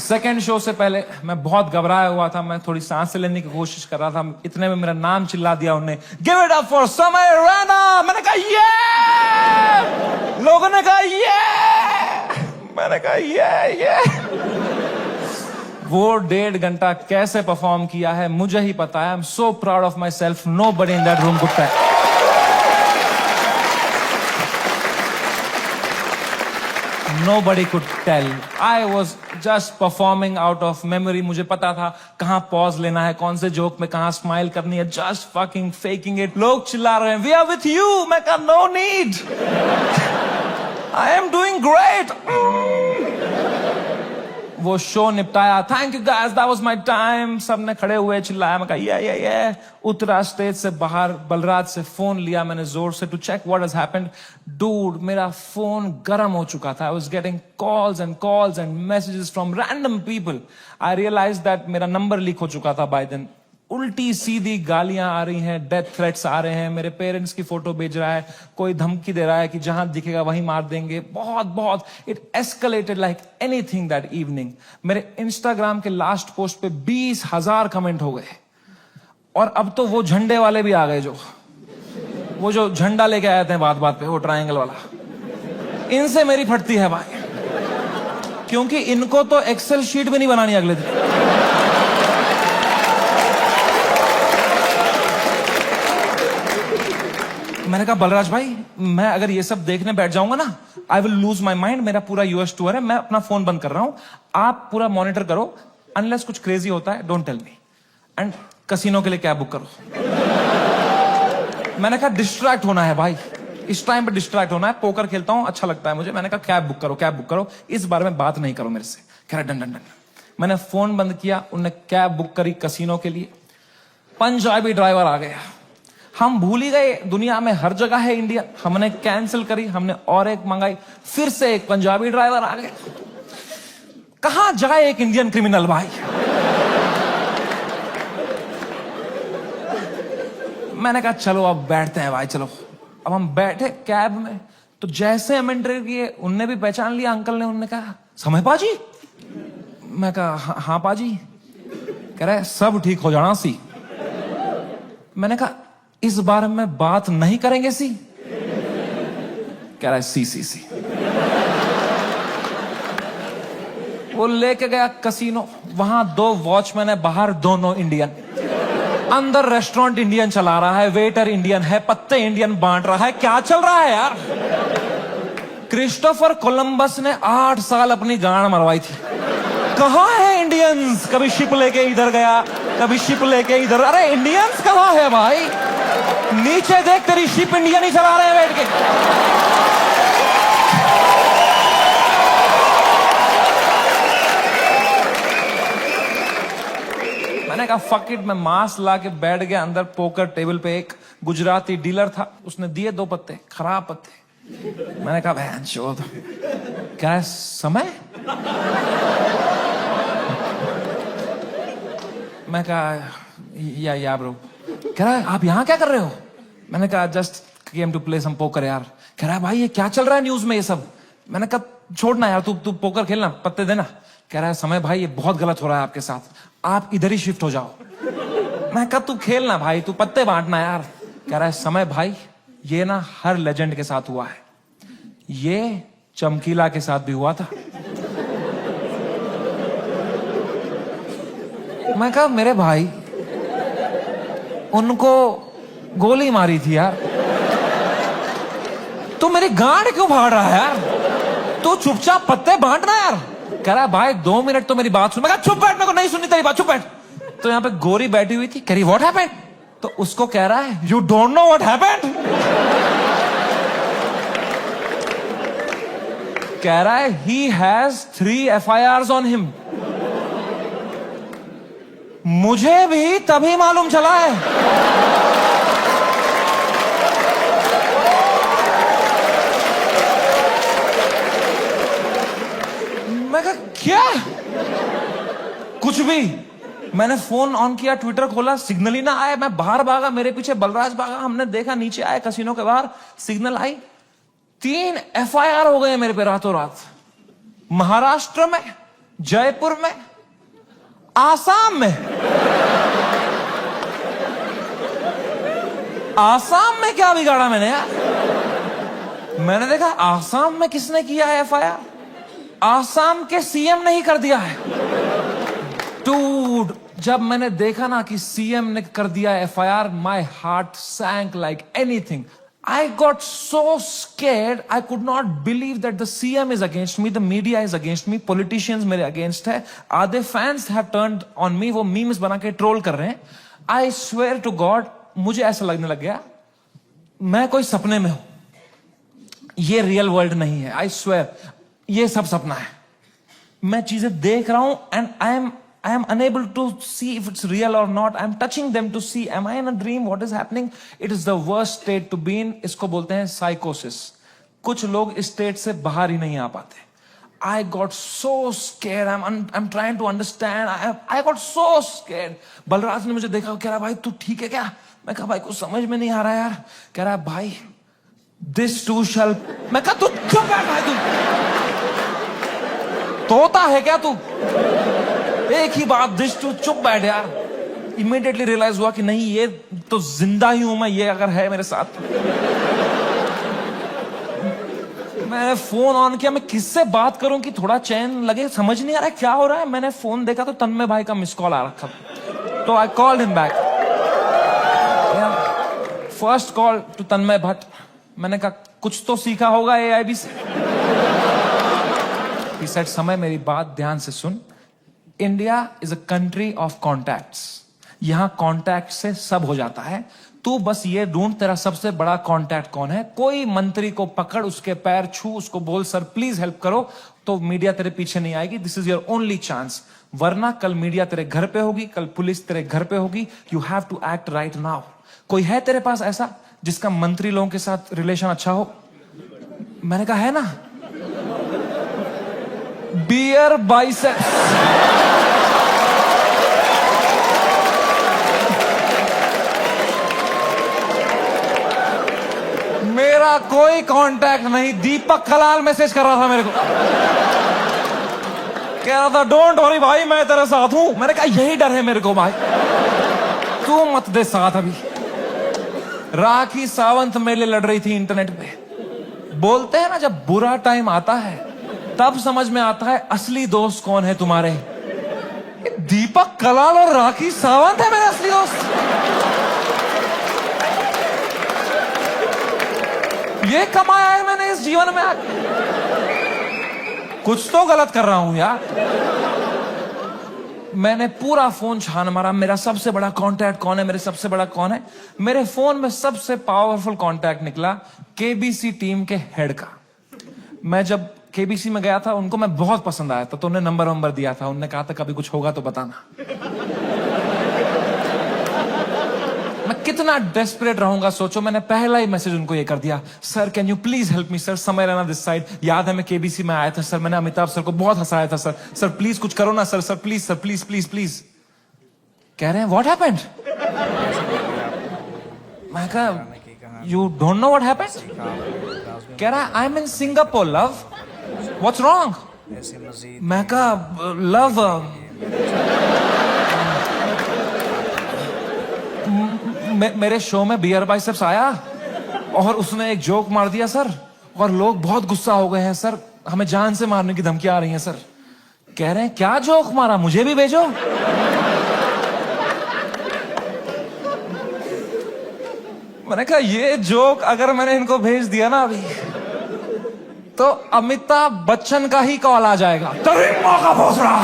सेकेंड शो से पहले मैं बहुत घबराया हुआ था, मैं थोड़ी सांस लेने की कोशिश कर रहा था. इतने में मेरा नाम चिल्ला दिया उन्होंने, गिव इट अप फॉर समय रैना. मैंने कहा ये, लोगों ने कहा ये, मैंने कहा ये. वो 1.5 घंटा कैसे परफॉर्म किया है मुझे ही पता है. I am so proud of myself. Nobody in that room could tell. Nobody could tell. I was just performing out of memory. मुझे पता था कहाँ पॉज लेना है, कौन से जोक में कहाँ स्माइल करनी है. Just fucking faking it. लोग चिल्ला रहे हैं, We are with you. मैं कहा no need. I am doing great. वो शो निपटाया, thank you guys, that was my time, सबने खड़े हुए चिल्लाया, मैं कहा ये उतरा स्टेज से बाहर, बलराज से फोन लिया मैंने जोर से to check what has happened. Dude, मेरा फोन गर्म हो चुका था, I was getting calls and messages from random people. I realise that मेरा नंबर लीक हो चुका था बाय देन। उल्टी सीधी गालियां आ रही हैं, डेथ थ्रेट्स आ रहे हैं, मेरे पेरेंट्स की फोटो भेज रहा है, कोई धमकी दे रहा है कि जहां दिखेगा वहीं मार देंगे। बहुत it escalated like anything that evening. मेरे इंस्टाग्राम के लास्ट पोस्ट पे 20,000 कमेंट हो गए, और अब तो वो झंडे वाले भी आ गए, वो जो झंडा लेके आए थे बात बात पे, वो ट्रायंगल वाला, इनसे मेरी फटती है भाई, क्योंकि इनको तो एक्सेल शीट भी नहीं बनानी अगले दिन। मैंने कहा बलराज भाई, मैं अगर ये सब देखने बैठ जाऊंगा ना, I will lose my mind. मेरा पूरा यूएस टूर है, मैं अपना फोन बंद कर रहा हूं, आप पूरा मॉनिटर करो, अनलेस कुछ क्रेजी होता है don't tell me, and casino के लिए कैब बुक करो। मैंने कहा डिस्ट्रैक्ट होना है भाई, इस टाइम पे डिस्ट्रैक्ट होना है, पोकर खेलता हूं, अच्छा लगता है मुझे। मैंने कहा कैब बुक करो, इस बारे में बात नहीं करो मेरे से। कह रहा डन। मैंने फोन बंद किया, उनने कैब बुक करी कसिनो के लिए। पंजाबी ड्राइवर आ गया, हम भूल ही गए दुनिया में हर जगह है इंडिया। हमने कैंसिल करी, हमने और एक मंगाई, फिर से एक पंजाबी ड्राइवर आ गया। कहां जाए एक इंडियन क्रिमिनल भाई। मैंने कहा चलो अब बैठते हैं भाई, चलो। अब हम बैठे कैब में, तो जैसे हम एंटर किए, उनने भी पहचान लिया अंकल ने। उन्होंने कहा समय पाजी। मैं कहा हाँ पाजी। कह रहे सब ठीक हो जाना सी। मैंने कहा इस बारे में बात नहीं करेंगे सी। कह रहा है सी। वो लेके गया कसिनो, वहां 2 वॉचमैन है, बाहर दोनों इंडियन। अंदर रेस्टोरेंट इंडियन चला रहा है, वेटर इंडियन है, पत्ते इंडियन बांट रहा है। क्या चल रहा है यार। क्रिस्टोफर कोलंबस ने 8 साल अपनी गांड मरवाई थी। कहां है इंडियंस। कभी शिप लेके इधर गया, कभी शिप लेके इधर। अरे इंडियंस कहां है भाई। नीचे देख, तेरी शिप इंडियन ही चला रहे हैं बैठ के। मैंने कहा फक इट, मैं मास्क ला के बैठ गया अंदर पोकर टेबल पे। एक गुजराती डीलर था, उसने दिए 2 पत्ते, खराब पत्ते। मैंने कहा बहन चोद, क्या है समय। मैं कहा या ब्रो। कह रहा है आप यहां क्या कर रहे हो। मैंने कहा just came to play some poker यार। कह रहा है भाई ये क्या चल रहा है न्यूज में ये सब। मैंने कहा छोड़ना यार, तू पोकर खेलना, पत्ते देना। कह रहा है समय भाई ये बहुत गलत हो रहा है आपके साथ, आप इधर ही शिफ्ट हो जाओ। मैं कहा तू खेलना भाई, तू पत्ते बांटना यार। कह रहा है समय भाई ये ना हर लेजेंड के साथ हुआ है, ये चमकीला के साथ भी हुआ था। मैं कहा मेरे भाई उनको गोली मारी थी यार, तू मेरी गांड क्यों फाड़ रहा है यार। तू चुपचाप पत्ते बांटना यार। कह रहा है भाई 2 मिनट तो मेरी बात सुन। मैं कहा चुप बैठ, मेरे को नहीं सुननी तेरी बात, चुप बैठ। तो यहाँ पे गोरी बैठी हुई थी, कह रही व्हाट हैपेंड। तो उसको कह रहा है you don't know what happened. कह रहा है he has 3 FIRs on him. मुझे भी तभी मालूम चला है। मैं कहा क्या कुछ भी। मैंने फोन ऑन किया, ट्विटर खोला, सिग्नल ही ना आया। मैं बाहर भागा, मेरे पीछे बलराज भागा। हमने देखा नीचे आए कसिनो के बाहर, सिग्नल आई। 3 FIR हो गए मेरे पे रातों रात। महाराष्ट्र में, जयपुर में, आसाम में। आसाम में क्या बिगाड़ा मैंने यार। मैंने देखा आसाम में किसने किया है FIR। आसाम के CM ने ही कर दिया है। डूड, जब मैंने देखा ना कि CM ने कर दिया FIR, my heart sank like anything. I got so scared, I could not believe that the CM is against me, the media is against me, politicians मेरे against है, आधे fans have turned on me, वो memes बना के troll कर रहे हैं। I swear to God, मुझे ऐसा लगने लग गया मैं कोई सपने में हूं, ये रियल वर्ल्ड नहीं है। I swear, ये सब सपना है। मैं चीजें देख रहा हूं and I am unable to see if it's real or not. I am touching them to see am I in a dream, what is happening. It is the worst state to be in. इसको बोलते हैं साइकोसिस. कुछ लोग इस state से बाहर ही नहीं आ पाते. I got so scared. I'm trying to understand. I got so scared. Balraj ने मुझे देखा, कह रहा भाई तू ठीक है क्या? मैं कहा भाई कुछ समझ में नहीं आ रहा यार. कह रहा भाई this too shall. मैं कहा तू चुप है भाई, तू तोता है क्या तू? एक ही बात, this too, चुप बैठ यार. इमीडिएटली रियलाइज हुआ कि नहीं, ये तो जिंदा ही हूं मैं, ये अगर है मेरे साथ. मैंने फोन ऑन किया, मैं किससे बात करूं कि थोड़ा चैन लगे, समझ नहीं आ रहा है क्या हो रहा है. मैंने फोन देखा तो तन्मय भाई का मिस कॉल आ रखा, तो I called him back. First call to Tanmay Bhat. मैंने कहा कुछ तो सीखा होगा AIB से. He said, समय मेरी बात ध्यान से सुन. India is a country of contacts. यहां कॉन्टैक्ट से सब हो जाता है. तू बस ये ढूंढ तेरा सबसे बड़ा कांटेक्ट कौन है. कोई मंत्री को पकड़, उसके पैर छू, उसको बोल सर प्लीज हेल्प करो, तो मीडिया तेरे पीछे नहीं आएगी. This is your only chance. वरना कल मीडिया तेरे घर पे होगी, कल पुलिस तेरे घर पे होगी. You have to act right now. कोई है तेरे पास ऐसा जिसका मंत्री लोगों के साथ रिलेशन अच्छा हो? मैंने कहा है ना, बियर बाइसेप्स. मेरा कोई कांटेक्ट नहीं. दीपक कलाल मैसेज कर रहा था मेरे को, कह रहा था डोंट वरी भाई मैं तेरे साथ हूं. मैंने कहा यही डर है मेरे को भाई, तू मत दे साथ. अभी राखी सावंत मेरे लिए लड़ रही थी इंटरनेट पे. बोलते हैं ना जब बुरा टाइम आता है तब समझ में आता है असली दोस्त कौन है तुम्हारे. दीपक कलाल और राखी सावंत है मेरे असली दोस्त. ये कमाया है मैंने इस जीवन में. कुछ तो गलत कर रहा हूं यार. मैंने पूरा फोन छान मारा, मेरा सबसे बड़ा कांटेक्ट कौन है, मेरे सबसे बड़ा कौन है. मेरे फोन में सबसे पावरफुल कांटेक्ट निकला KBC टीम के हेड का. मैं जब KBC में गया था, उनको मैं बहुत पसंद आया था, तो उन्हें नंबर दिया था. उन्होंने कहा था कभी कुछ होगा तो बताना. मैं कितना डेस्परेट रहूंगा सोचो. मैंने पहला ही मैसेज उनको ये कर दिया, sir can you please help me sir, समय रहना दिस साइड. याद है मैं KBC में आया था सर, मैंने अमिताभ सर को बहुत हंसाया था सर. सर प्लीज कुछ करो ना sir. Sir please sir, please please please. कह रहे हैं व्हाट हैपेंड. मैं कहा you don't know what happened. कह रहा है I M in Singapore love, what's wrong. मैं कहा लव मेरे शो में बियर बाइसेप्स आया और उसने एक जोक मार दिया सर, और लोग बहुत गुस्सा हो गए हैं सर, हमें जान से मारने की धमकी आ रही है सर. कह रहे हैं क्या जोक मारा, मुझे भी भेजो. मैंने कहा ये जोक अगर मैंने इनको भेज दिया ना अभी, तो अमिताभ बच्चन का ही कॉल आ जाएगा. तरीन मौका पहुंच रहा.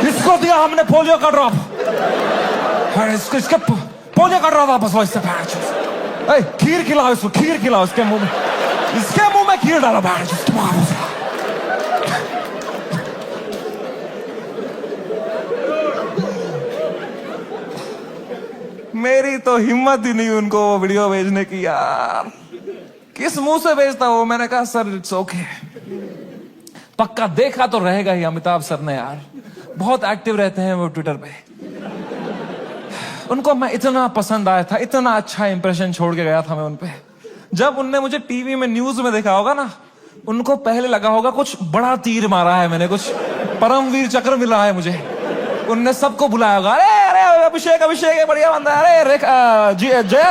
इसको दिया हमने पोलियो का ड्रॉप, इसके पोलियो का ड्रॉप वापस लो. इससे खीर खिलाओ इसको, खीर खिलाओ इसके मुंह में खीर डालो. मेरी तो हिम्मत ही नहीं उनको वो वीडियो भेजने की यार. किस मुंह से भेजता वो. मैंने कहा सर इट्स ओके. पक्का देखा तो रहेगा ही अमिताभ सर ने यार, बहुत एक्टिव रहते हैं वो ट्विटर पे. उनको मैं इतना पसंद आया था, इतना अच्छा इंप्रेशन छोड़ के गया था मैं उनपे. जब उनने मुझे टीवी में न्यूज में देखा होगा ना, उनको पहले लगा होगा कुछ बड़ा तीर मारा है मैंने, कुछ परमवीर चक्र मिला है मुझे. उनने सबको बुलाया होगा, अरे अरे अभिषेक अभिषेक बढ़िया बंदा है, अरे जया जया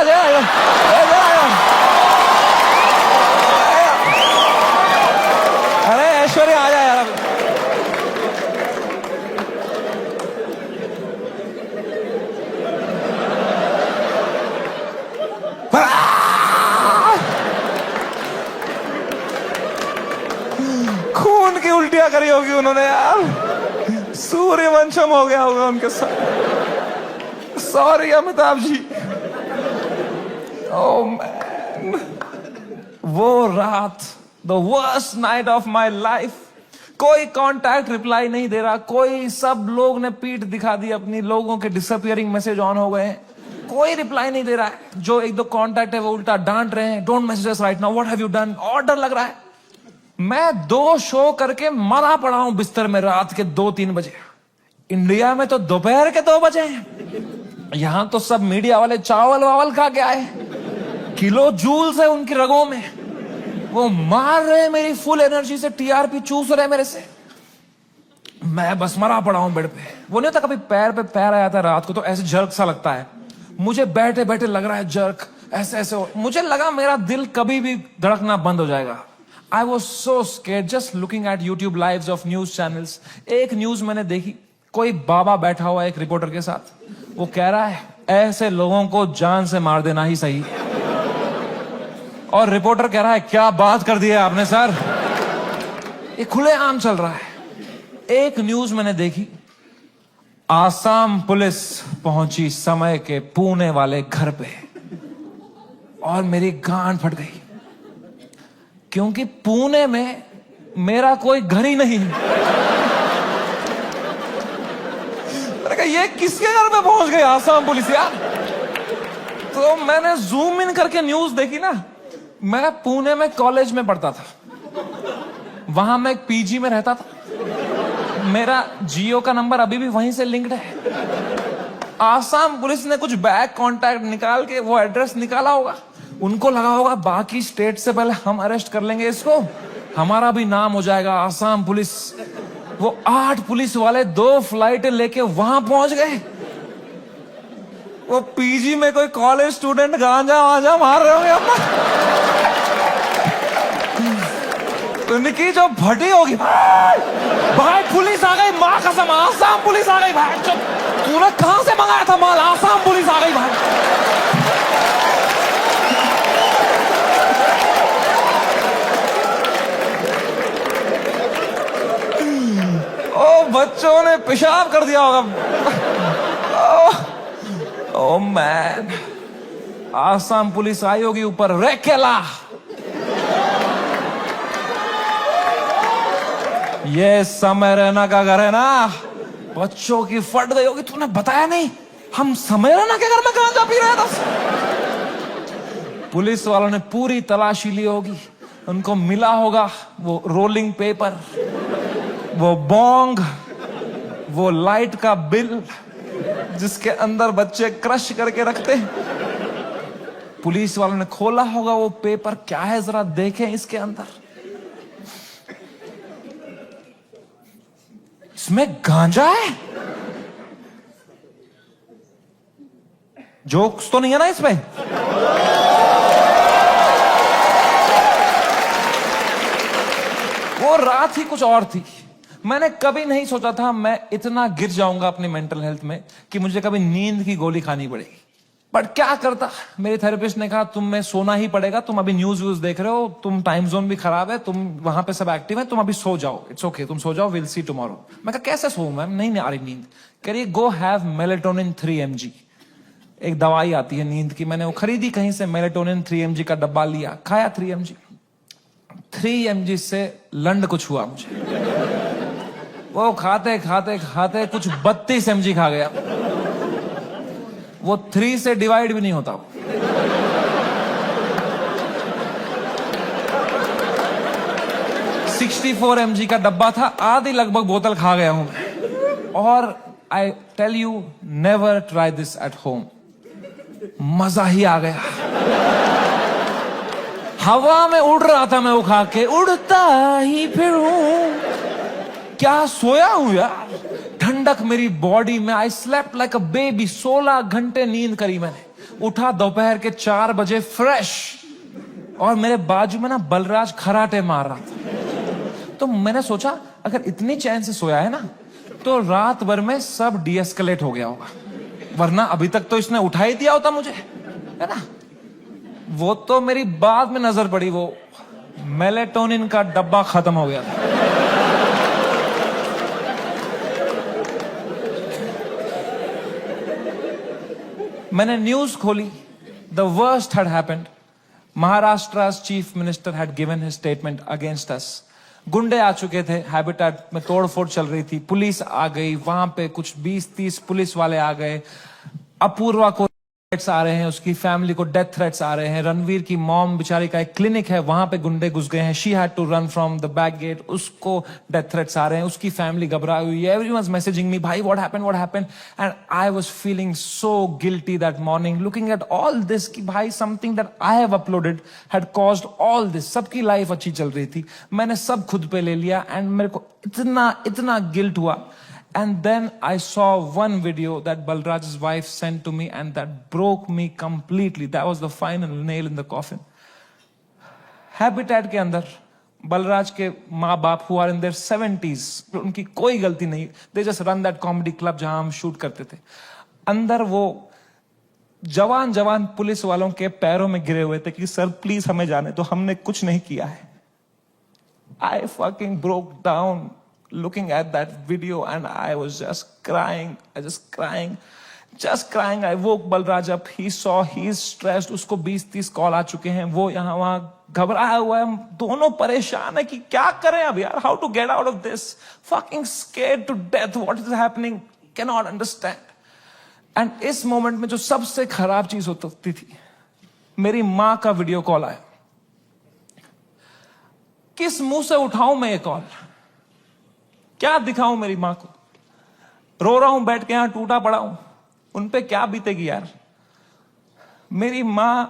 अरे ऐश्वर्या आ जाए यार. खून की उल्टियां करी होगी उन्होंने यार. सूर्यवंशम हो गया होगा उनके साथ. Sorry Amitabh ji. Oh man, वो रात, the worst night of my life. कोई कांटेक्ट रिप्लाई नहीं दे रहा, कोई, सब लोग ने पीठ दिखा दी अपनी, लोगों के डिसअपियरिंग मैसेज ऑन हो गए हैं, कोई रिप्लाई नहीं दे रहा है। जो एक दो कांटेक्ट है वो उल्टा डांट रहे हैं, don't message us right now, what have you done, और डर लग रहा है। मैं 2 शो करके मरा पड़ा हूं बिस्तर में रात के 2-3 बजे। इंडिया में तो दोपहर के 2 बजे हैं, यहां तो सब मीडिया वाले चावल वावल खा के आए, किलो जूल्स है उनकी रगों में, वो मार रहे हैं मेरी फुल एनर्जी से, टीआरपी चूस रहे हैं मेरे से। मैं बस मरा पड़ा हूं बेड पे। वो नहीं होता कभी पैर पे पैर आया था रात को तो ऐसे जर्क सा लगता है, मुझे बैठे बैठे लग रहा है जर्क, ऐसे ऐसे मुझे लगा मेरा दिल कभी भी धड़कना बंद हो जाएगा। I was so scared just looking at YouTube lives of news channels. एक न्यूज मैंने देखी, कोई बाबा बैठा हुआ एक रिपोर्टर के साथ, वो कह रहा है ऐसे लोगों को जान से मार देना ही सही है। और रिपोर्टर कह रहा है क्या बात कर दी है आपने सर, ये खुलेआम चल रहा है। एक न्यूज मैंने देखी, आसाम पुलिस पहुंची समय के पुणे वाले घर पे, और मेरी गांड फट गई, क्योंकि पुणे में मेरा कोई घर ही नहीं। मैंने कहा ये किसके घर में पहुंच गई आसाम पुलिस यार। तो मैंने जूम इन करके न्यूज देखी ना। मैं पुणे में कॉलेज में पढ़ता था, वहां मैं एक पीजी में रहता था, मेरा जियो का नंबर अभी भी वहीं से लिंक्ड है। आसाम पुलिस ने कुछ बैक कांटेक्ट निकाल के वो एड्रेस निकाला होगा, उनको लगा होगा बाकी स्टेट से पहले हम अरेस्ट कर लेंगे इसको, हमारा भी नाम हो जाएगा आसाम पुलिस। वो 8 पुलिस वाले 2 फ्लाइटें लेके वहां पहुंच गए। वो पीजी में कोई कॉलेज स्टूडेंट गांजा वांजा मार रहे होंगे अपना, उनकी जो भटी होगी, भाई पुलिस आ गई, मां कसम आसाम पुलिस आ गई। भाई तूने कहां से मंगाया था माल, आसाम पुलिस आ गई भाई। ओ बच्चों ने पेशाब कर दिया होगा। ओ मैन, आसाम पुलिस आई होगी ऊपर, रेकेला ये समय रैना का घर है ना, बच्चों की फट गई होगी, तूने बताया नहीं हम समय रैना के घर में गांजा पी रहे थे। पुलिस वालों ने पूरी तलाशी ली होगी, उनको मिला होगा वो रोलिंग पेपर, वो बोंग, वो लाइट का बिल जिसके अंदर बच्चे क्रश करके रखते। पुलिस वालों ने खोला होगा वो पेपर, क्या है जरा देखें इसके अंदर, इसमें गांजा है। जोक्स तो नहीं है ना इसमें? वो रात ही कुछ और थी। मैंने कभी नहीं सोचा था मैं इतना गिर जाऊंगा अपनी मेंटल हेल्थ में कि मुझे कभी नींद की गोली खानी पड़ेगी। बट क्या करता, मेरे थेरेपिस्ट ने कहा तुम में सोना ही पड़ेगा, तुम अभी न्यूज व्यूज देख रहे हो, तुम टाइम जोन भी खराब है, तुम वहां पे सब एक्टिव है, तुम अभी सो जाओ, इट्स ओके, तुम सो जाओ, विल सी टुमारो। मैं कहा कैसे सोऊं मैम, नहीं आ रही नींद। कह रही गो हैव मेलेटोनिन 3 mg, एक दवाई आती है नींद की, मैंने वो खरीदी कहीं से, मेलेटोनिन 3 mg का डब्बा लिया, खाया 3 mg। 3 mg से लंड कुछ हुआ मुझे, वो खाते खाते खाते कुछ 32 mg खा गया। वो 3 से डिवाइड भी नहीं होता। 64 mg का डब्बा था, आधी लगभग बोतल खा गया हूं मैं। और I tell you, never try this at home. मजा ही आ गया, हवा में उड़ रहा था मैं वो खा के, उड़ता ही फिरूं। क्या सोया हूं यार, ठंडक मेरी बॉडी में, I slept like a baby. 16 घंटे नींद करी मैंने, उठा दोपहर के 4 बजे फ्रेश, और मेरे बाजू में ना बलराज खराटे मार रहा था। तो मैंने सोचा अगर इतनी चैन से सोया है ना, तो रात भर में सब डीएस्केलेट हो गया होगा, वरना अभी तक तो इसने उठा ही दिया होता मुझे, है ना। वो तो मेरी बाद में नजर पड़ी, वो मेलेटोनिन का डब्बा खत्म हो गया था। मैंने न्यूज खोली, the worst had happened. Maharashtra's chief minister had given his statement against us. गुंडे आ चुके थे, हैबिटेट में तोड़फोड़ चल रही थी, पुलिस आ गई, वहां पे कुछ 20-30 पुलिस वाले आ गए, अपूर्वा को थ्रेट्स आ रहे हैं, उसकी फैमिली को डेथ थ्रेट्स आ रहे हैं, रणवीर की मॉम बेचारी का एक क्लिनिक है, वहां पे गुंडे घुस गए हैं, she had to run from the back gate, उसको डेथ थ्रेट्स आ रहे हैं, उसकी फैमिली घबराई हुई है, एवरीवनस मैसेजिंग मी, भाई what happened, and I was feeling so guilty that morning, looking at all this कि भाई something that I have uploaded had caused all this. सबकी लाइफ अच्छी चल रही थी, मैंने सब खुद पे ले लिया, एंड मेरे को इतना गिल्ट हुआ. And then I saw one video that Balraj's wife sent to me, and that broke me completely. That was the final nail in the coffin. Habitat के अंदर बलराज के माँ बाप who are in their 70s, उनकी कोई गलती नहीं, they just run that comedy club जहां हम शूट करते थे. अंदर वो जवान पुलिस वालों के पैरों में गिरे हुए थे कि सर प्लीज हमें जाने तो, हमने कुछ नहीं किया है. I fucking broke down looking at that video, and I was just crying. I woke Balraj up. He saw he's stressed. उसको 20-30 कॉल आ चुके हैं, वो यहाँ वहां घबराया हुआ है, हम दोनों परेशान है कि क्या करें अब यार, how to get out of this, fucking scared to death, what is happening, cannot understand. And इस मोमेंट में जो सबसे खराब चीज होती थी, मेरी माँ का वीडियो कॉल आया. किस मुंह से उठाऊं मैं ये कॉल, क्या दिखाऊं मेरी मां को, रो रहा हूं बैठ के यहां टूटा पड़ा हूं, उन पे क्या बीतेगी यार. मेरी मां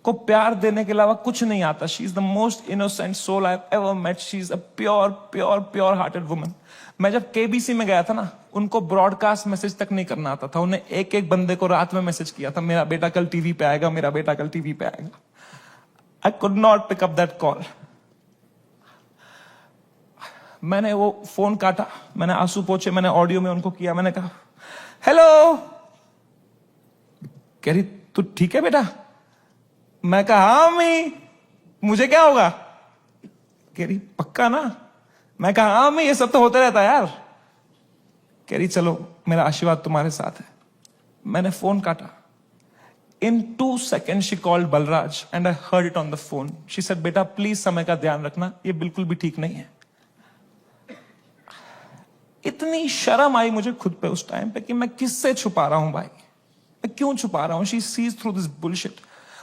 को प्यार देने के अलावा कुछ नहीं आता. She is the most innocent soul I have ever met. She is a pure hearted woman. मैं जब केबीसी में गया था ना, उनको ब्रॉडकास्ट मैसेज तक नहीं करना आता था. उन्हें एक बंदे को रात में मैसेज किया था, मेरा बेटा कल टीवी पे आएगा, मेरा बेटा कल टीवी पे आएगा. I could not pick up that call. मैंने वो फोन काटा, मैंने आंसू पोंछे, मैंने ऑडियो में उनको किया, मैंने कहा हेलो. कह रही तू ठीक है बेटा. मैं कहा हाँ मम्मी, मुझे क्या होगा. कह रही पक्का ना. मैं कहा हाँ मम्मी, ये सब तो होता रहता है यार. कह रही चलो मेरा आशीर्वाद तुम्हारे साथ है. मैंने फोन काटा. In 2 seconds she called Balraj and I heard it on the phone. She said बेटा प्लीज समय का ध्यान रखना, ये बिल्कुल भी ठीक नहीं है. इतनी शर्म आई मुझे खुद पे उस टाइम पे कि मैं किससे छुपा रहा हूं भाई, मैं क्यों छुपा रहा हूं. She sees through this bullshit.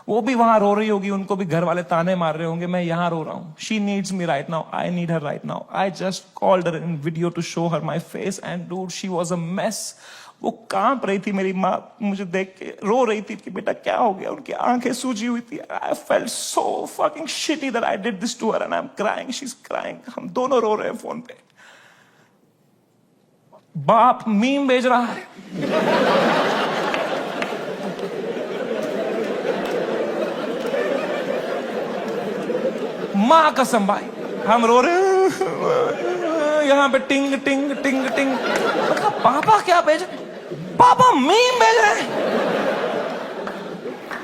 वो भी वहां रो रही होगी, उनको भी घर वाले ताने मार रहे होंगे, मैं यहां रो रहा हूं. She needs me right now, I need her right now. I just called her in video to show her my face and dude she was a mess. वो कांप रही थी, मेरी माँ मुझे देख के रो रही थी कि बेटा क्या हो गया. उनकी आंखें सूजी हुई थी. I felt so fucking shitty that I did this to her and I am crying, she is crying. हम दोनों रो रहे हैं फोन पे. बाप मीम भेज रहा है, मां कसम भाई हम रो रहे हैं यहां पे. टिंग टिंग टिंग टिंग. पापा क्या भेज, पापा मीम भेज रहे हैं.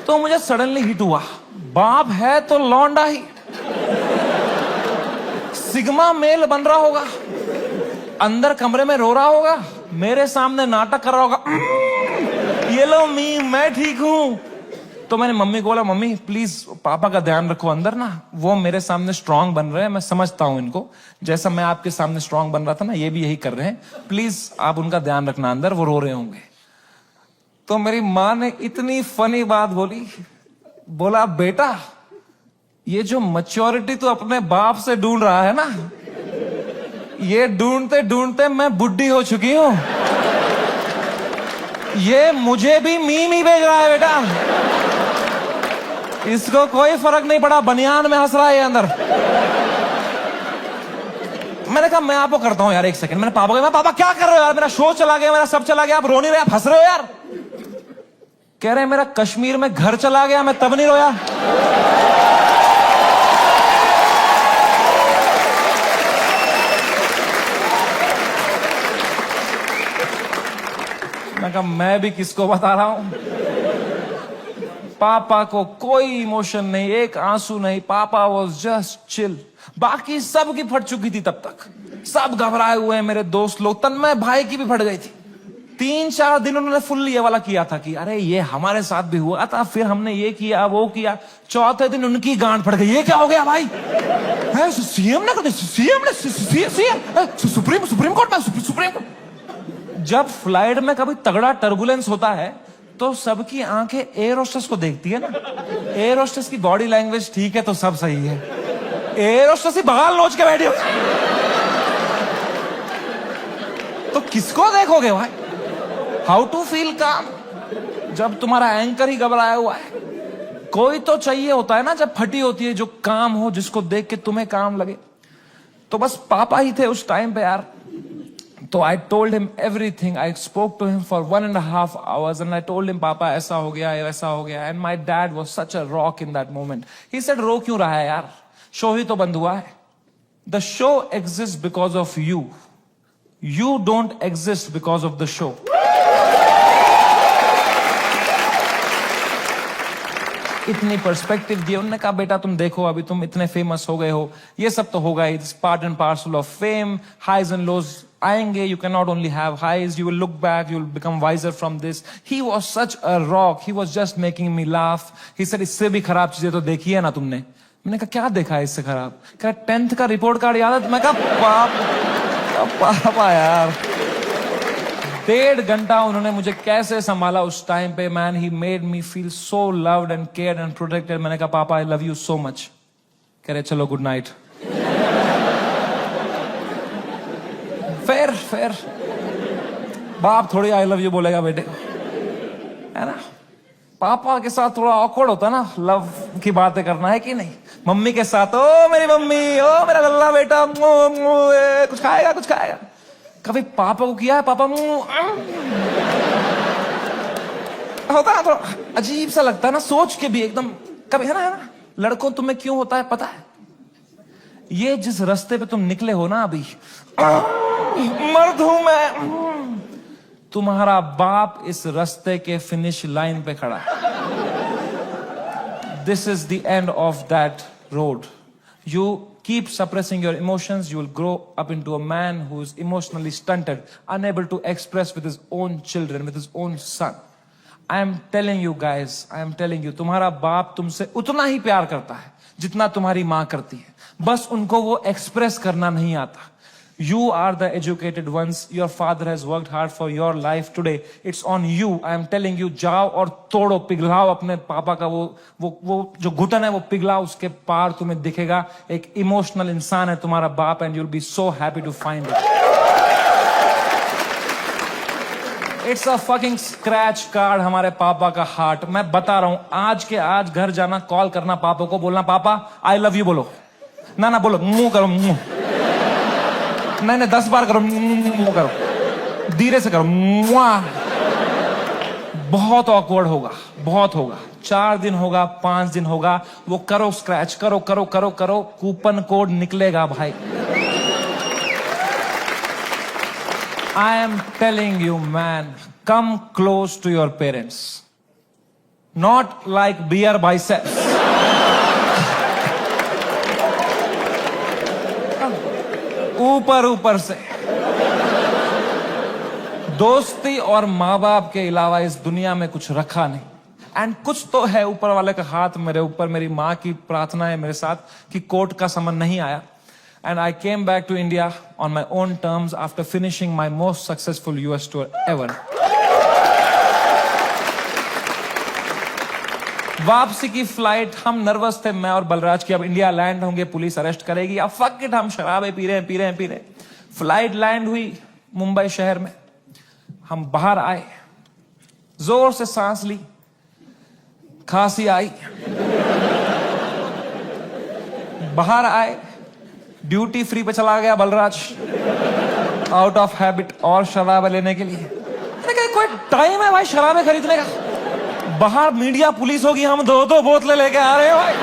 तो मुझे सडनली हिट हुआ, बाप है तो लौंडा ही, सिग्मा मेल बन रहा होगा, अंदर कमरे में रो रहा होगा, मेरे सामने नाटक कर रहा होगा, ये लो मी मैं ठीक हूं. तो मैंने मम्मी को बोला मम्मी प्लीज पापा का ध्यान रखो अंदर ना, वो मेरे सामने स्ट्रांग बन रहे हैं, मैं समझता हूं इनको, जैसा मैं आपके सामने स्ट्रांग बन रहा था ना, ये भी यही कर रहे हैं, प्लीज आप उनका ध्यान रखना, अंदर वो रो रहे होंगे. तो मेरी माँ ने इतनी फनी बात बोली, बोला बेटा ये जो मैच्योरिटी तो अपने बाप से ढूंढ रहा है ना, ये ढूंढते ढूंढते मैं बुढ़ी हो चुकी हूं. ये मुझे भी मीम ही भेज रहा है बेटा, इसको कोई फर्क नहीं पड़ा, बनियान में हंस रहा है ये अंदर. मैंने कहा मैं आपको करता हूं यार, एक सेकंड. मैंने पापा को, मैं पापा क्या कर रहे हो यार, मेरा शो चला गया, मेरा सब चला गया, आप रो नहीं रहे, आप हंस रहे हो यार. कह रहे मेरा कश्मीर में घर चला गया, मैं तब नहीं रोया. मैं कहा मैं भी किसको बता रहा हूं. पापा को कोई इमोशन नहीं, एक आंसू नहीं, पापा वॉज जस्ट चिल. बाकी सब की फट चुकी थी तब तक, सब घबराए हुए हैं. मेरे दोस्त लोग, तन्मय भाई की भी फट गई थी. 3-4 दिन उन्होंने फुल ये वाला किया था कि अरे ये हमारे साथ भी हुआ था, फिर हमने ये किया वो किया। चौथे दिन उनकी गांड फट गई, ये क्या हो गया भाई? सीएम ने सुप्रीम कोर्ट में सुप्रीम कोर्ट। जब फ्लाइट में कभी तगड़ा टर्बुलेंस होता है तो सबकी आंखें एयर होस्टेस को देखती है ना। एयर होस्टेस की बॉडी लैंग्वेज ठीक है तो सब सही है। एयर होस्टेस ही बगाल नोच के बैठी हो तो किसको देखोगे भाई? हाउ टू फील काम जब तुम्हारा एंकर ही घबराया हुआ है? कोई तो चाहिए होता है ना जब फटी होती है, जो काम हो, जिसको देख के तुम्हें काम लगे। तो बस पापा ही थे उस टाइम पे यार। तो I told him everything. I spoke to him for 1.5 hours and I told him, पापा ऐसा हो गया, वैसा हो गया। And my dad was such a rock in that moment. He said, रो क्यों रहा है यार? शो ही तो बंद हुआ है। The show exists because of you. You don't exist because of the show. इतनी पर्सपेक्टिव दी। उन्होंने कहा बेटा तुम देखो अभी तुम इतने फेमस हो गए हो, ये सब तो होगा, it's part and parcel of fame. Highs and lows आएंगे, you can not only have highs, you will look back, you will become wiser from this. He was such a rock, he was just making me laugh. He said इससे भी खराब चीजें तो देखी है ना तुमने? मैंने कहा क्या देखा है इससे खराब? कहा 10th का रिपोर्ट कार्ड याद है? मैं कहा पापा यार। 1.5 घंटा उन्होंने मुझे कैसे संभाला उस टाइम पे। Man he made me feel so loved and cared and protected. मैंने कहा पापा I love you so much. कह रहे चलो गुड नाइट। फिर बाप थोड़ी आई लव यू बोलेगा बेटे को, है ना? पापा के साथ थोड़ा ऑकवर्ड होता ना लव की बातें करना, है कि नहीं? मम्मी के साथ ओ मेरी मम्मी, ओ मेरा लल्ला बेटा, कुछ खाएगा कुछ खाएगा। कभी पापा को किया है? पापा होता है थोड़ा अजीब सा लगता है ना, सोच के भी एकदम कभी, है ना? लड़कों तुम्हें क्यों होता है पता है? ये जिस रास्ते पे तुम निकले हो ना अभी, मर्द हूं मैं, तुम्हारा बाप इस रास्ते के फिनिश लाइन पे खड़ा है। This is the end of that road. You keep suppressing your emotions, you will grow up into a man who is emotionally stunted, unable to express with his own children, with his own son. I am telling you guys, I am telling you, तुम्हारा बाप तुमसे उतना ही प्यार करता है जितना तुम्हारी माँ करती है, बस उनको वो एक्सप्रेस करना नहीं आता। You are the educated ones. Your father has worked hard for your life today. It's on you. I am telling you, जाओ और तोड़ो, पिघलाओ अपने पापा का वो जो घुटन है वो पिघलाओ, उसके पार तुम्हें दिखेगा एक इमोशनल इंसान है तुम्हारा बाप, and you'll be so happy to find it. It's a fucking scratch card हमारे पापा का हार्ट। मैं बता रहा हूं, आज के आज घर जाना, कॉल करना पापा को, बोलना पापा आई लव यू बोलो। ना बोलो, मुंह करो, मुंह नहीं 10 बार करो, मुंह करो, धीरे से करो, मुआ। बहुत ऑकवर्ड होगा, बहुत होगा। 4 दिन होगा, 5 दिन होगा, वो करो स्क्रैच, करो करो करो करो, कूपन कोड निकलेगा भाई। I am telling you man, come close to your parents, not like beer biceps. ऊपर से दोस्ती और माँ बाप के अलावा इस दुनिया में कुछ रखा नहीं। एंड कुछ तो है ऊपर वाले का हाथ मेरे ऊपर, मेरी माँ की प्रार्थना है मेरे साथ कि कोर्ट का समन नहीं आया। And I came back to India on my own terms after finishing my most successful US tour ever. वापसी की फ्लाइट, हम नर्वस थे मैं और बलराज की, अब इंडिया लैंड होंगे, पुलिस अरेस्ट करेगी, अब फक इट, हम शराबे पी रहे हैं। फ्लाइट लैंड हुई मुंबई शहर में, हम बाहर आए, जोर से सांस ली, खांसी आई, बाहर आए, ड्यूटी फ्री पे चला गया बलराज आउट ऑफ हैबिट और शराबे लेने के लिए। कोई टाइम है भाई शराबे खरीदने का? बाहर मीडिया पुलिस होगी, हम 2-2 बोतलें लेके आ रहे हैं भाई।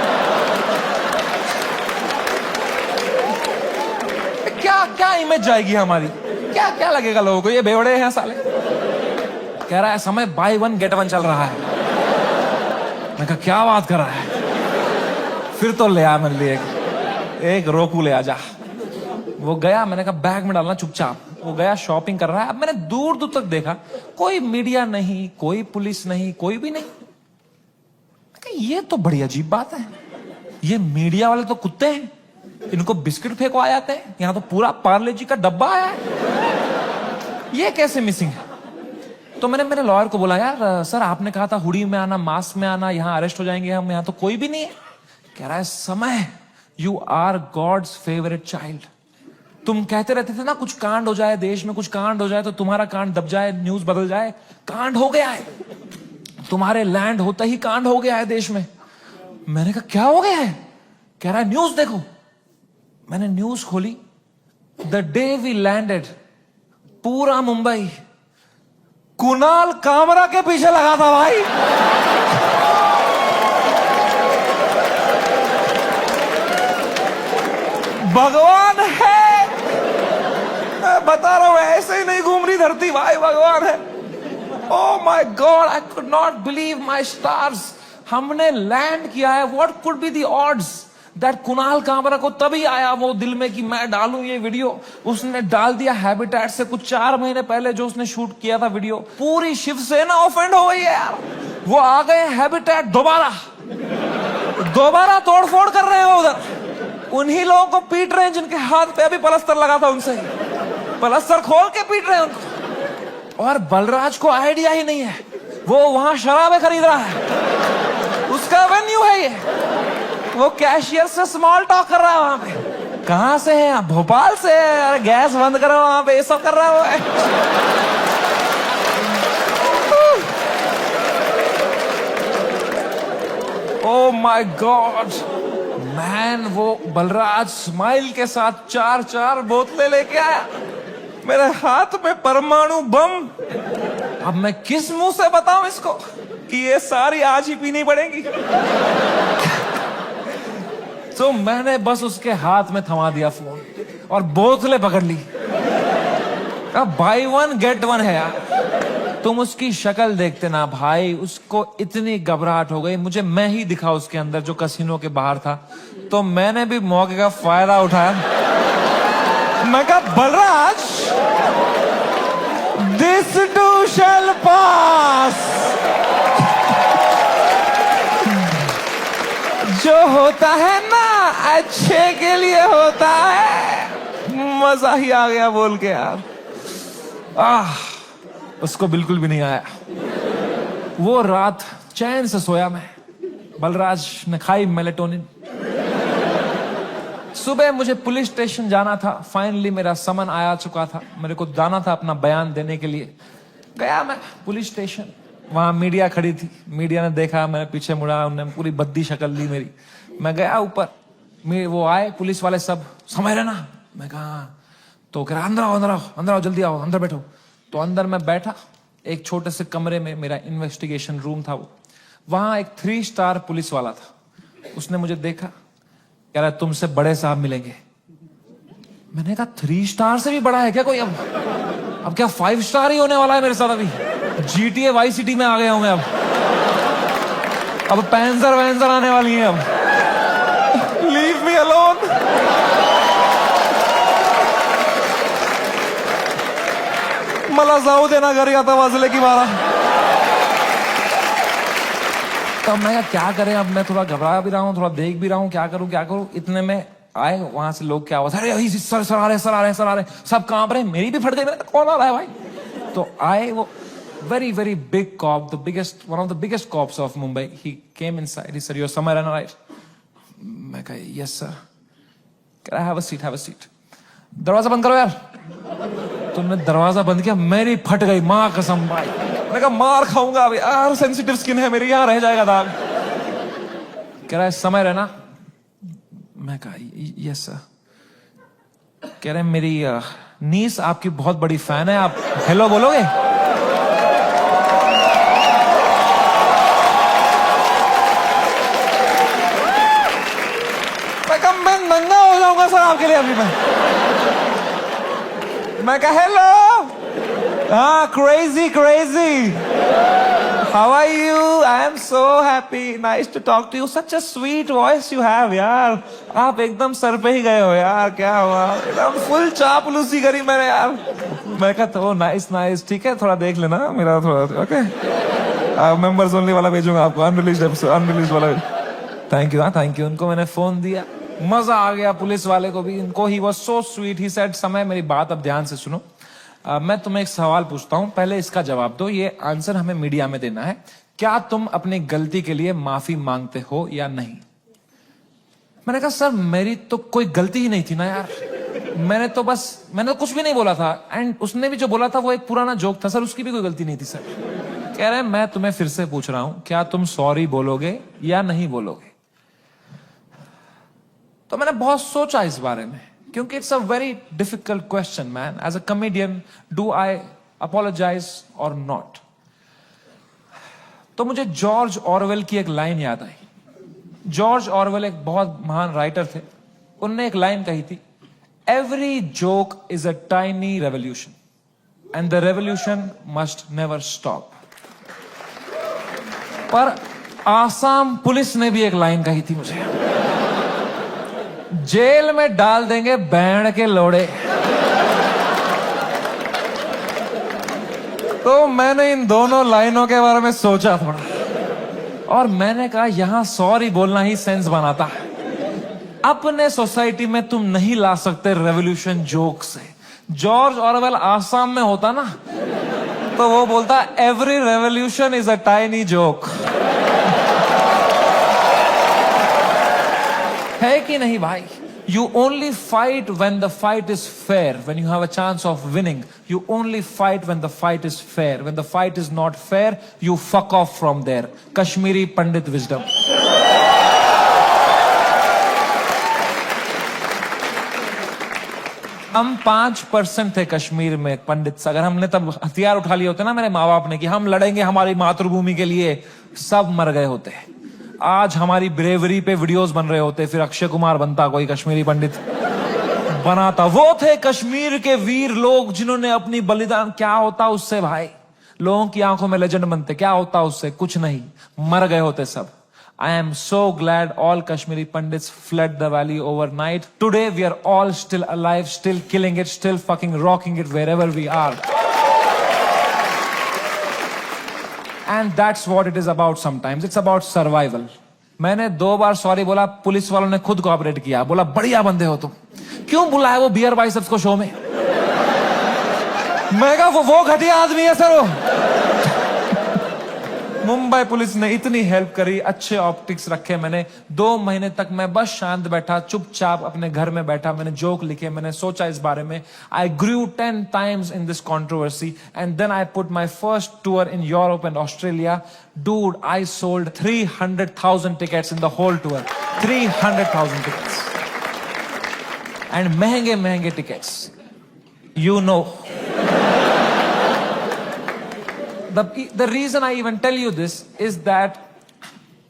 क्या इमेज जाएगी हमारी? क्या लगेगा लोगों को, ये बेवड़े हैं साले। कह रहा है समय बाय 1 गेट 1 चल रहा है। मैं कहा क्या बात कर रहा है? फिर तो ले आ मेरे लिए एक रोकू ले आ जा। वो गया, मैंने कहा बैग में डालना चुपचाप। वो गया, शॉपिंग कर रहा है। अब मैंने दूर दूर तक देखा, कोई मीडिया नहीं, कोई पुलिस नहीं, कोई भी नहीं। ये तो बड़ी अजीब बात है, ये मीडिया वाले तो कुत्ते हैं, इनको बिस्किट फेंकवा जाते हैं, यहां तो पूरा पार्ले जी का डब्बा आया है, ये कैसे मिसिंग है? तो मैंने मेरे लॉयर को बोला, यार सर आपने कहा था हुडी में आना, मास्क में आना, यहां अरेस्ट हो जाएंगे हम, यहां तो कोई भी नहीं है। कह रहा है Samay, you are God's favourite child. तुम कहते रहते थे ना कुछ कांड हो जाए देश में, कुछ कांड हो जाए तो तुम्हारा कांड दब जाए, न्यूज बदल जाए। कांड हो गया है, तुम्हारे लैंड होता ही कांड हो गया है देश में। मैंने कहा क्या हो गया है? कह रहा है न्यूज देखो। मैंने न्यूज खोली, द डे वी लैंडेड, पूरा मुंबई कुणाल कामरा के पीछे लगा था भाई। भगवान है, मैं बता रहा हूं, ऐसे ही नहीं घूम रही धरती भाई, भगवान है। Oh my God, I could not believe my stars. हमने लैंड किया है। What could be the odds that Kunal Kamra को तभी आया वो दिल में कि मैं डालूं ये वीडियो। उसने डाल दिया हैबिटेट से कुछ 4 महीने पहले जो उसने शूट किया था वीडियो। पूरी शिवसेना ऑफेंड हो गई है यार। वो आ गए हैबिटेट दोबारा तोड़फोड़ कर रहे हैं उधर। उन्हीं लोगों को पीट रहे हैं जिनके हाथ पे अभी पलस्तर लगा था, उनसे पलस्तर खोल के पीट रहे हैं उनको। और बलराज को आइडिया ही नहीं है, वो वहां शराबें खरीद रहा है, उसका वेन्यू है ये। वो कैशियर से स्मॉल टॉक कर रहा है वहां पे। कहां से है आप? भोपाल से। अरे गैस बंद करो, वहां पे ये सब कर रहा है। ओ माय गॉड मैन, वो बलराज स्माइल के साथ 4 बोतलें लेके आया। मेरे हाथ में परमाणु बम। अब मैं किस मुंह से बताऊं इसको कि ये सारी आज ही पीनी पड़ेगी। तो मैंने बस उसके हाथ में थमा दिया फोन और बोतलें पकड़ ली। अब बाय 1 गेट 1 है यार। तुम उसकी शक्ल देखते ना भाई, उसको इतनी घबराहट हो गई। मुझे मैं ही दिखा उसके अंदर जो कसिनो के बाहर था, तो मैंने भी मौके का फायदा उठाया। मैं कहा बलराज, दिस टू शैल पास। जो होता है ना अच्छे के लिए होता है। मजा ही आ गया बोल के यार। उसको बिल्कुल भी नहीं आया। वो रात चैन से सोया मैं। बलराज ने खाई मेलेटोनिन। सुबह मुझे पुलिस स्टेशन जाना था। फाइनली मेरा समन आया चुका था। मेरे को जाना था अपना बयान देने के लिए। गया मैं पुलिस स्टेशन, वहां मीडिया खड़ी थी। मीडिया ने देखा, मैंने पीछे मुड़ा, उन्होंने पूरी बद्दी शक्ल ली मेरी। मैं गया ऊपर, वो आए पुलिस वाले सब, समझ रहे ना? मैं कहा, तो कह रहा अंदर आओ जल्दी आओ, अंदर बैठो। तो अंदर मैं बैठा एक छोटे से कमरे में, मेरा इन्वेस्टिगेशन रूम था वो। वहां एक 3 स्टार पुलिस वाला था। उसने मुझे देखा, कह रहा तुमसे बड़े साहब मिलेंगे। मैंने कहा 3 स्टार से भी बड़ा है क्या कोई? अब क्या 5 स्टार ही होने वाला है मेरे साथ? अभी GTA वाई सिटी में आ गया हूं मैं। अब पैंजर आने वाली है। अब लीव मी अलोन। मला जाऊ देना घरी, आता वाजले की 12। तब मैं क्या करें? अब मैं थोड़ा घबरा भी रहा हूँ, थोड़ा देख भी रहा हूँ, क्या करूं। इतने में आए वहां से लोग, क्या आवाज, अरे सर आ रहे, सब कांप रहे। मेरी भी फट गई। कौन आ रहा है भाई? तो आए वो very big cop, one of the biggest cops of Mumbai. He came inside. He said, "You're somewhere in right?" मैं कहा, "Yes sir." Can I have a seat? दरवाजा बंद करो यार। तुमने दरवाजा बंद किया, मेरी फट गई माँ कसम भाई। मैं कहा मार खाऊंगा अभी यार, सेंसिटिव स्किन है मेरी, यहाँ रह जाएगा दाग। कह रहा है समय रहना। मैं कहा यस सर। कह रहे मेरी नीस आपकी बहुत बड़ी फैन है, आप हेलो बोलोगे? मैं नंगा हो जाऊंगा सर आपके लिए अभी। मैं कहा hello. Ah, crazy, crazy. How are you? I am so happy. Nice to talk to you. Such a sweet voice you have, यार. आप एकदम सर पे ही गए हो यार. क्या हुआ? एकदम फुल चापलूसी करी मैंने यार. मैं कहता हूँ नाइस नाइस. ठीक है, थोड़ा देख लेना मेरा थोड़ा. ओके. मेंबर्स ओनली वाला भेजूंगा आपको. अनरिलीज्ड वाला. Thank you. हाँ, थैंक यू. उनको मैंने फोन दिया. मजा आ गया पुलिस वाले को भी. इनको he was so sweet. He said समय मेरी बात अब ध्यान से सुनो. मैं तुम्हें एक सवाल पूछता हूं, पहले इसका जवाब दो. ये आंसर हमें मीडिया में देना है. क्या तुम अपनी गलती के लिए माफी मांगते हो या नहीं? मैंने कहा सर मेरी तो कोई गलती ही नहीं थी ना यार. मैंने तो कुछ भी नहीं बोला था. एंड उसने भी जो बोला था वो एक पुराना जोक था सर. उसकी भी कोई गलती नहीं थी सर. कह रहे हैं मैं तुम्हें फिर से पूछ रहा हूं, क्या तुम सॉरी बोलोगे या नहीं बोलोगे? तो मैंने बहुत सोचा इस बारे में, क्योंकि it's a very difficult question man. As a comedian, do I apologise और नॉट? तो मुझे जॉर्ज ऑरवेल की एक लाइन याद आई. जॉर्ज ऑरवेल एक बहुत महान राइटर थे. उनने एक लाइन कही थी, every joke is a tiny revolution and the revolution must never stop. पर आसाम पुलिस ने भी एक लाइन कही थी मुझे, जेल में डाल देंगे बैंड के लोड़े. तो मैंने इन दोनों लाइनों के बारे में सोचा थोड़ा, और मैंने कहा यहां सॉरी बोलना ही सेंस बनाता है. अपने सोसाइटी में तुम नहीं ला सकते रेवोल्यूशन जोक से. जॉर्ज ऑरवेल आसाम में होता ना, तो वो बोलता every revolution is a tiny joke. है कि नहीं भाई? You only fight when the fight is fair, when you have a chance of winning. You only fight when the fight is fair. When the fight is not fair, you fuck off from there. Kashmiri Pandit wisdom. हम 5% थे कश्मीर में पंडित. अगर हमने तब हथियार उठा लिए होते ना मेरे माँ बाप ने कि हम लड़ेंगे हमारी मातृभूमि के लिए, सब मर गए होते. आज हमारी ब्रेवरी पे वीडियोस बन रहे होते, फिर अक्षय कुमार बनता, कोई कश्मीरी पंडित बनाता. वो थे कश्मीर के वीर लोग जिन्होंने अपनी बलिदान. क्या होता उससे भाई? लोगों की आंखों में लेजेंड बनते. क्या होता उससे? कुछ नहीं, मर गए होते सब. I am so glad all Kashmiri Pandits fled the valley overnight. Today we are all still alive, still killing it, still fucking rocking it wherever we are. And that's what it is about sometimes. It's about survival. मैंने 2 बार sorry बोला, police वालों ने खुद cooperate किया. बोला बढ़िया बंदे हो तुम. क्यों बुलाया वो बियर बाइसेप्स को शो में? मैं कहा वो घटिया आदमी है सर. मुंबई पुलिस ने इतनी हेल्प करी, अच्छे ऑप्टिक्स रखे. मैंने 2 महीने तक मैं बस शांत बैठा, चुपचाप अपने घर में बैठा. मैंने जोक लिखे, मैंने सोचा इस बारे में. आई ग्रू 10 times in this controversy and then I put my first tour in Europe and Australia. Dude, I sold 300,000 tickets in the whole tour. 300,000 tickets. And महंगे tickets. You know. The reason I even tell you this is that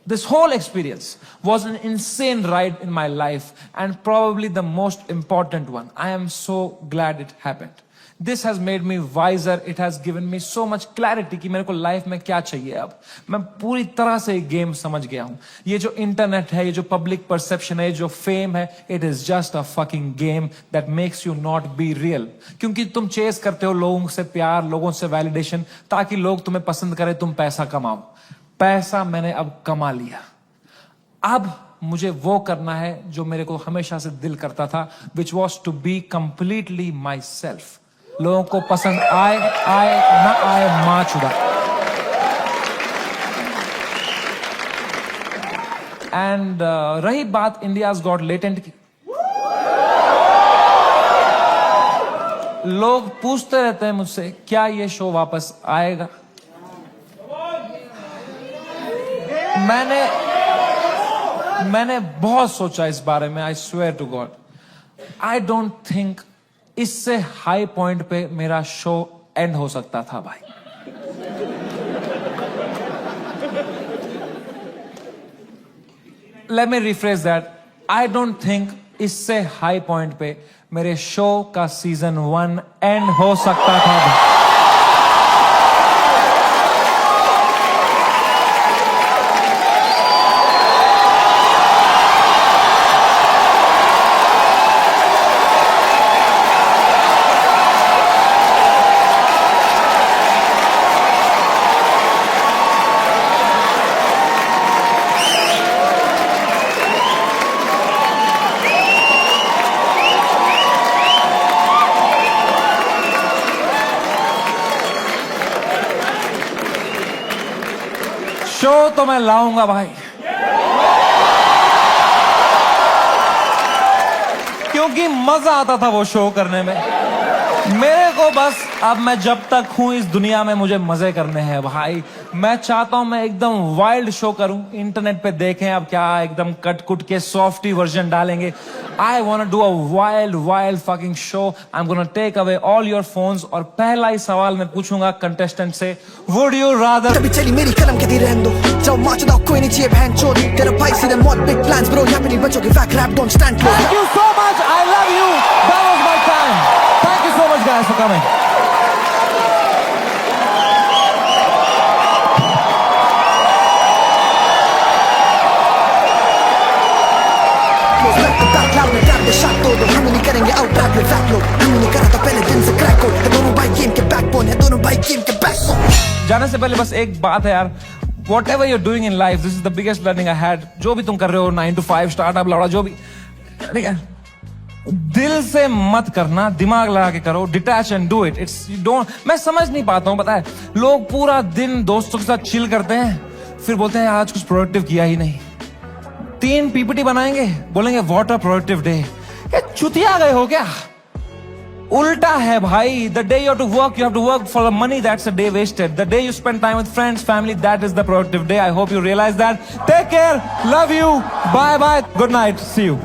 this whole experience was an insane ride in my life and probably the most important one. I am so glad it happened. This has made me wiser. It has given me so much clarity कि मेरे को life में क्या चाहिए. अब मैं पूरी तरह से गेम समझ गया हूं. ये जो इंटरनेट है, ये जो पब्लिक परसेप्शन है, जो फेम है, it is just a fucking game that makes you not be real. क्योंकि तुम चेस करते हो लोगों से प्यार, लोगों से वैलिडेशन, ताकि लोग तुम्हें पसंद करें, तुम पैसा कमाओ. पैसा मैंने अब कमा लिया. अब मुझे वो करना है जो मेरे को हमेशा से दिल करता था, which was to be completely myself. लोगों को पसंद आए ना आए, मां चुदा. एंड रही बात इंडियाज गॉट लेटेंट की, लोग पूछते रहते हैं मुझसे क्या ये शो वापस आएगा. मैंने बहुत सोचा इस बारे में. I swear to God, I don't think इससे हाई पॉइंट पे मेरा शो एंड हो सकता था भाई. Let me rephrase that. I don't think इससे हाई पॉइंट पे मेरे शो का सीजन 1 एंड हो सकता था भाई. शो तो मैं लाऊंगा भाई, क्योंकि मजा आता था वो शो करने में मेरे को। बस अब मैं जब तक हूं इस दुनिया में मुझे मजे करने हैं भाई। मैं चाहता हूं मैं एकदम वाइल्ड शो करूं, इंटरनेट पे देखें अब क्या एकदम कट कुट के सॉफ्टी वर्जन डालेंगे। I want do a wild fucking show. I am gonna take away all your phones और पहला ही सवाल मैं पूछूंगा कंटेस्टेंट से, वुड यू रादर। तभी चली मेरी कलम के दी रहने दो, जाओ मार्च दाओ कोई नहीं चाहिए बहन चोद। तेरा भाई सीधे मौत बिग प्लान्स ब्रो, यहाँ पे नहीं बचोगे fake rap don't stand close. Thank you so much. I love you. That was my time. Thank you so much, guys, for coming. हम नहीं करेंगे आउट रैप में फैक लोग, हम नहीं करा था पहले दिन से क्रैक कोड है। दोनों भाई गेम के बैकबोन है, दोनों भाई गेम के बैकबोन। जाने से पहले बस एक बात है यार, whatever you're doing in life, this is the biggest learning I had. जो भी तुम कर रहे हो 9 to 5 स्टार्टअप लौड़ा जो भी, ठीक है, दिल से मत करना, दिमाग लगा के करो, detach and do it. It's you don't, मैं समझ नहीं पाता हूँ, पता है लोग पूरा दिन दोस्तों के साथ चिल करते हैं, फिर बोलते हैं आज कुछ प्रोडक्टिव किया ही नहीं। 3 पीपीटी बनाएंगे, बोलेंगे व्हाट अ प्रोडक्टिव डे। क्या चुतिया गए हो क्या? उल्टा है भाई। The day you have to work for the money. That's a day wasted. The day you spend time with friends, family, that is the productive day. I hope you realize that. Take care. Love you. Bye bye. Good night. See you.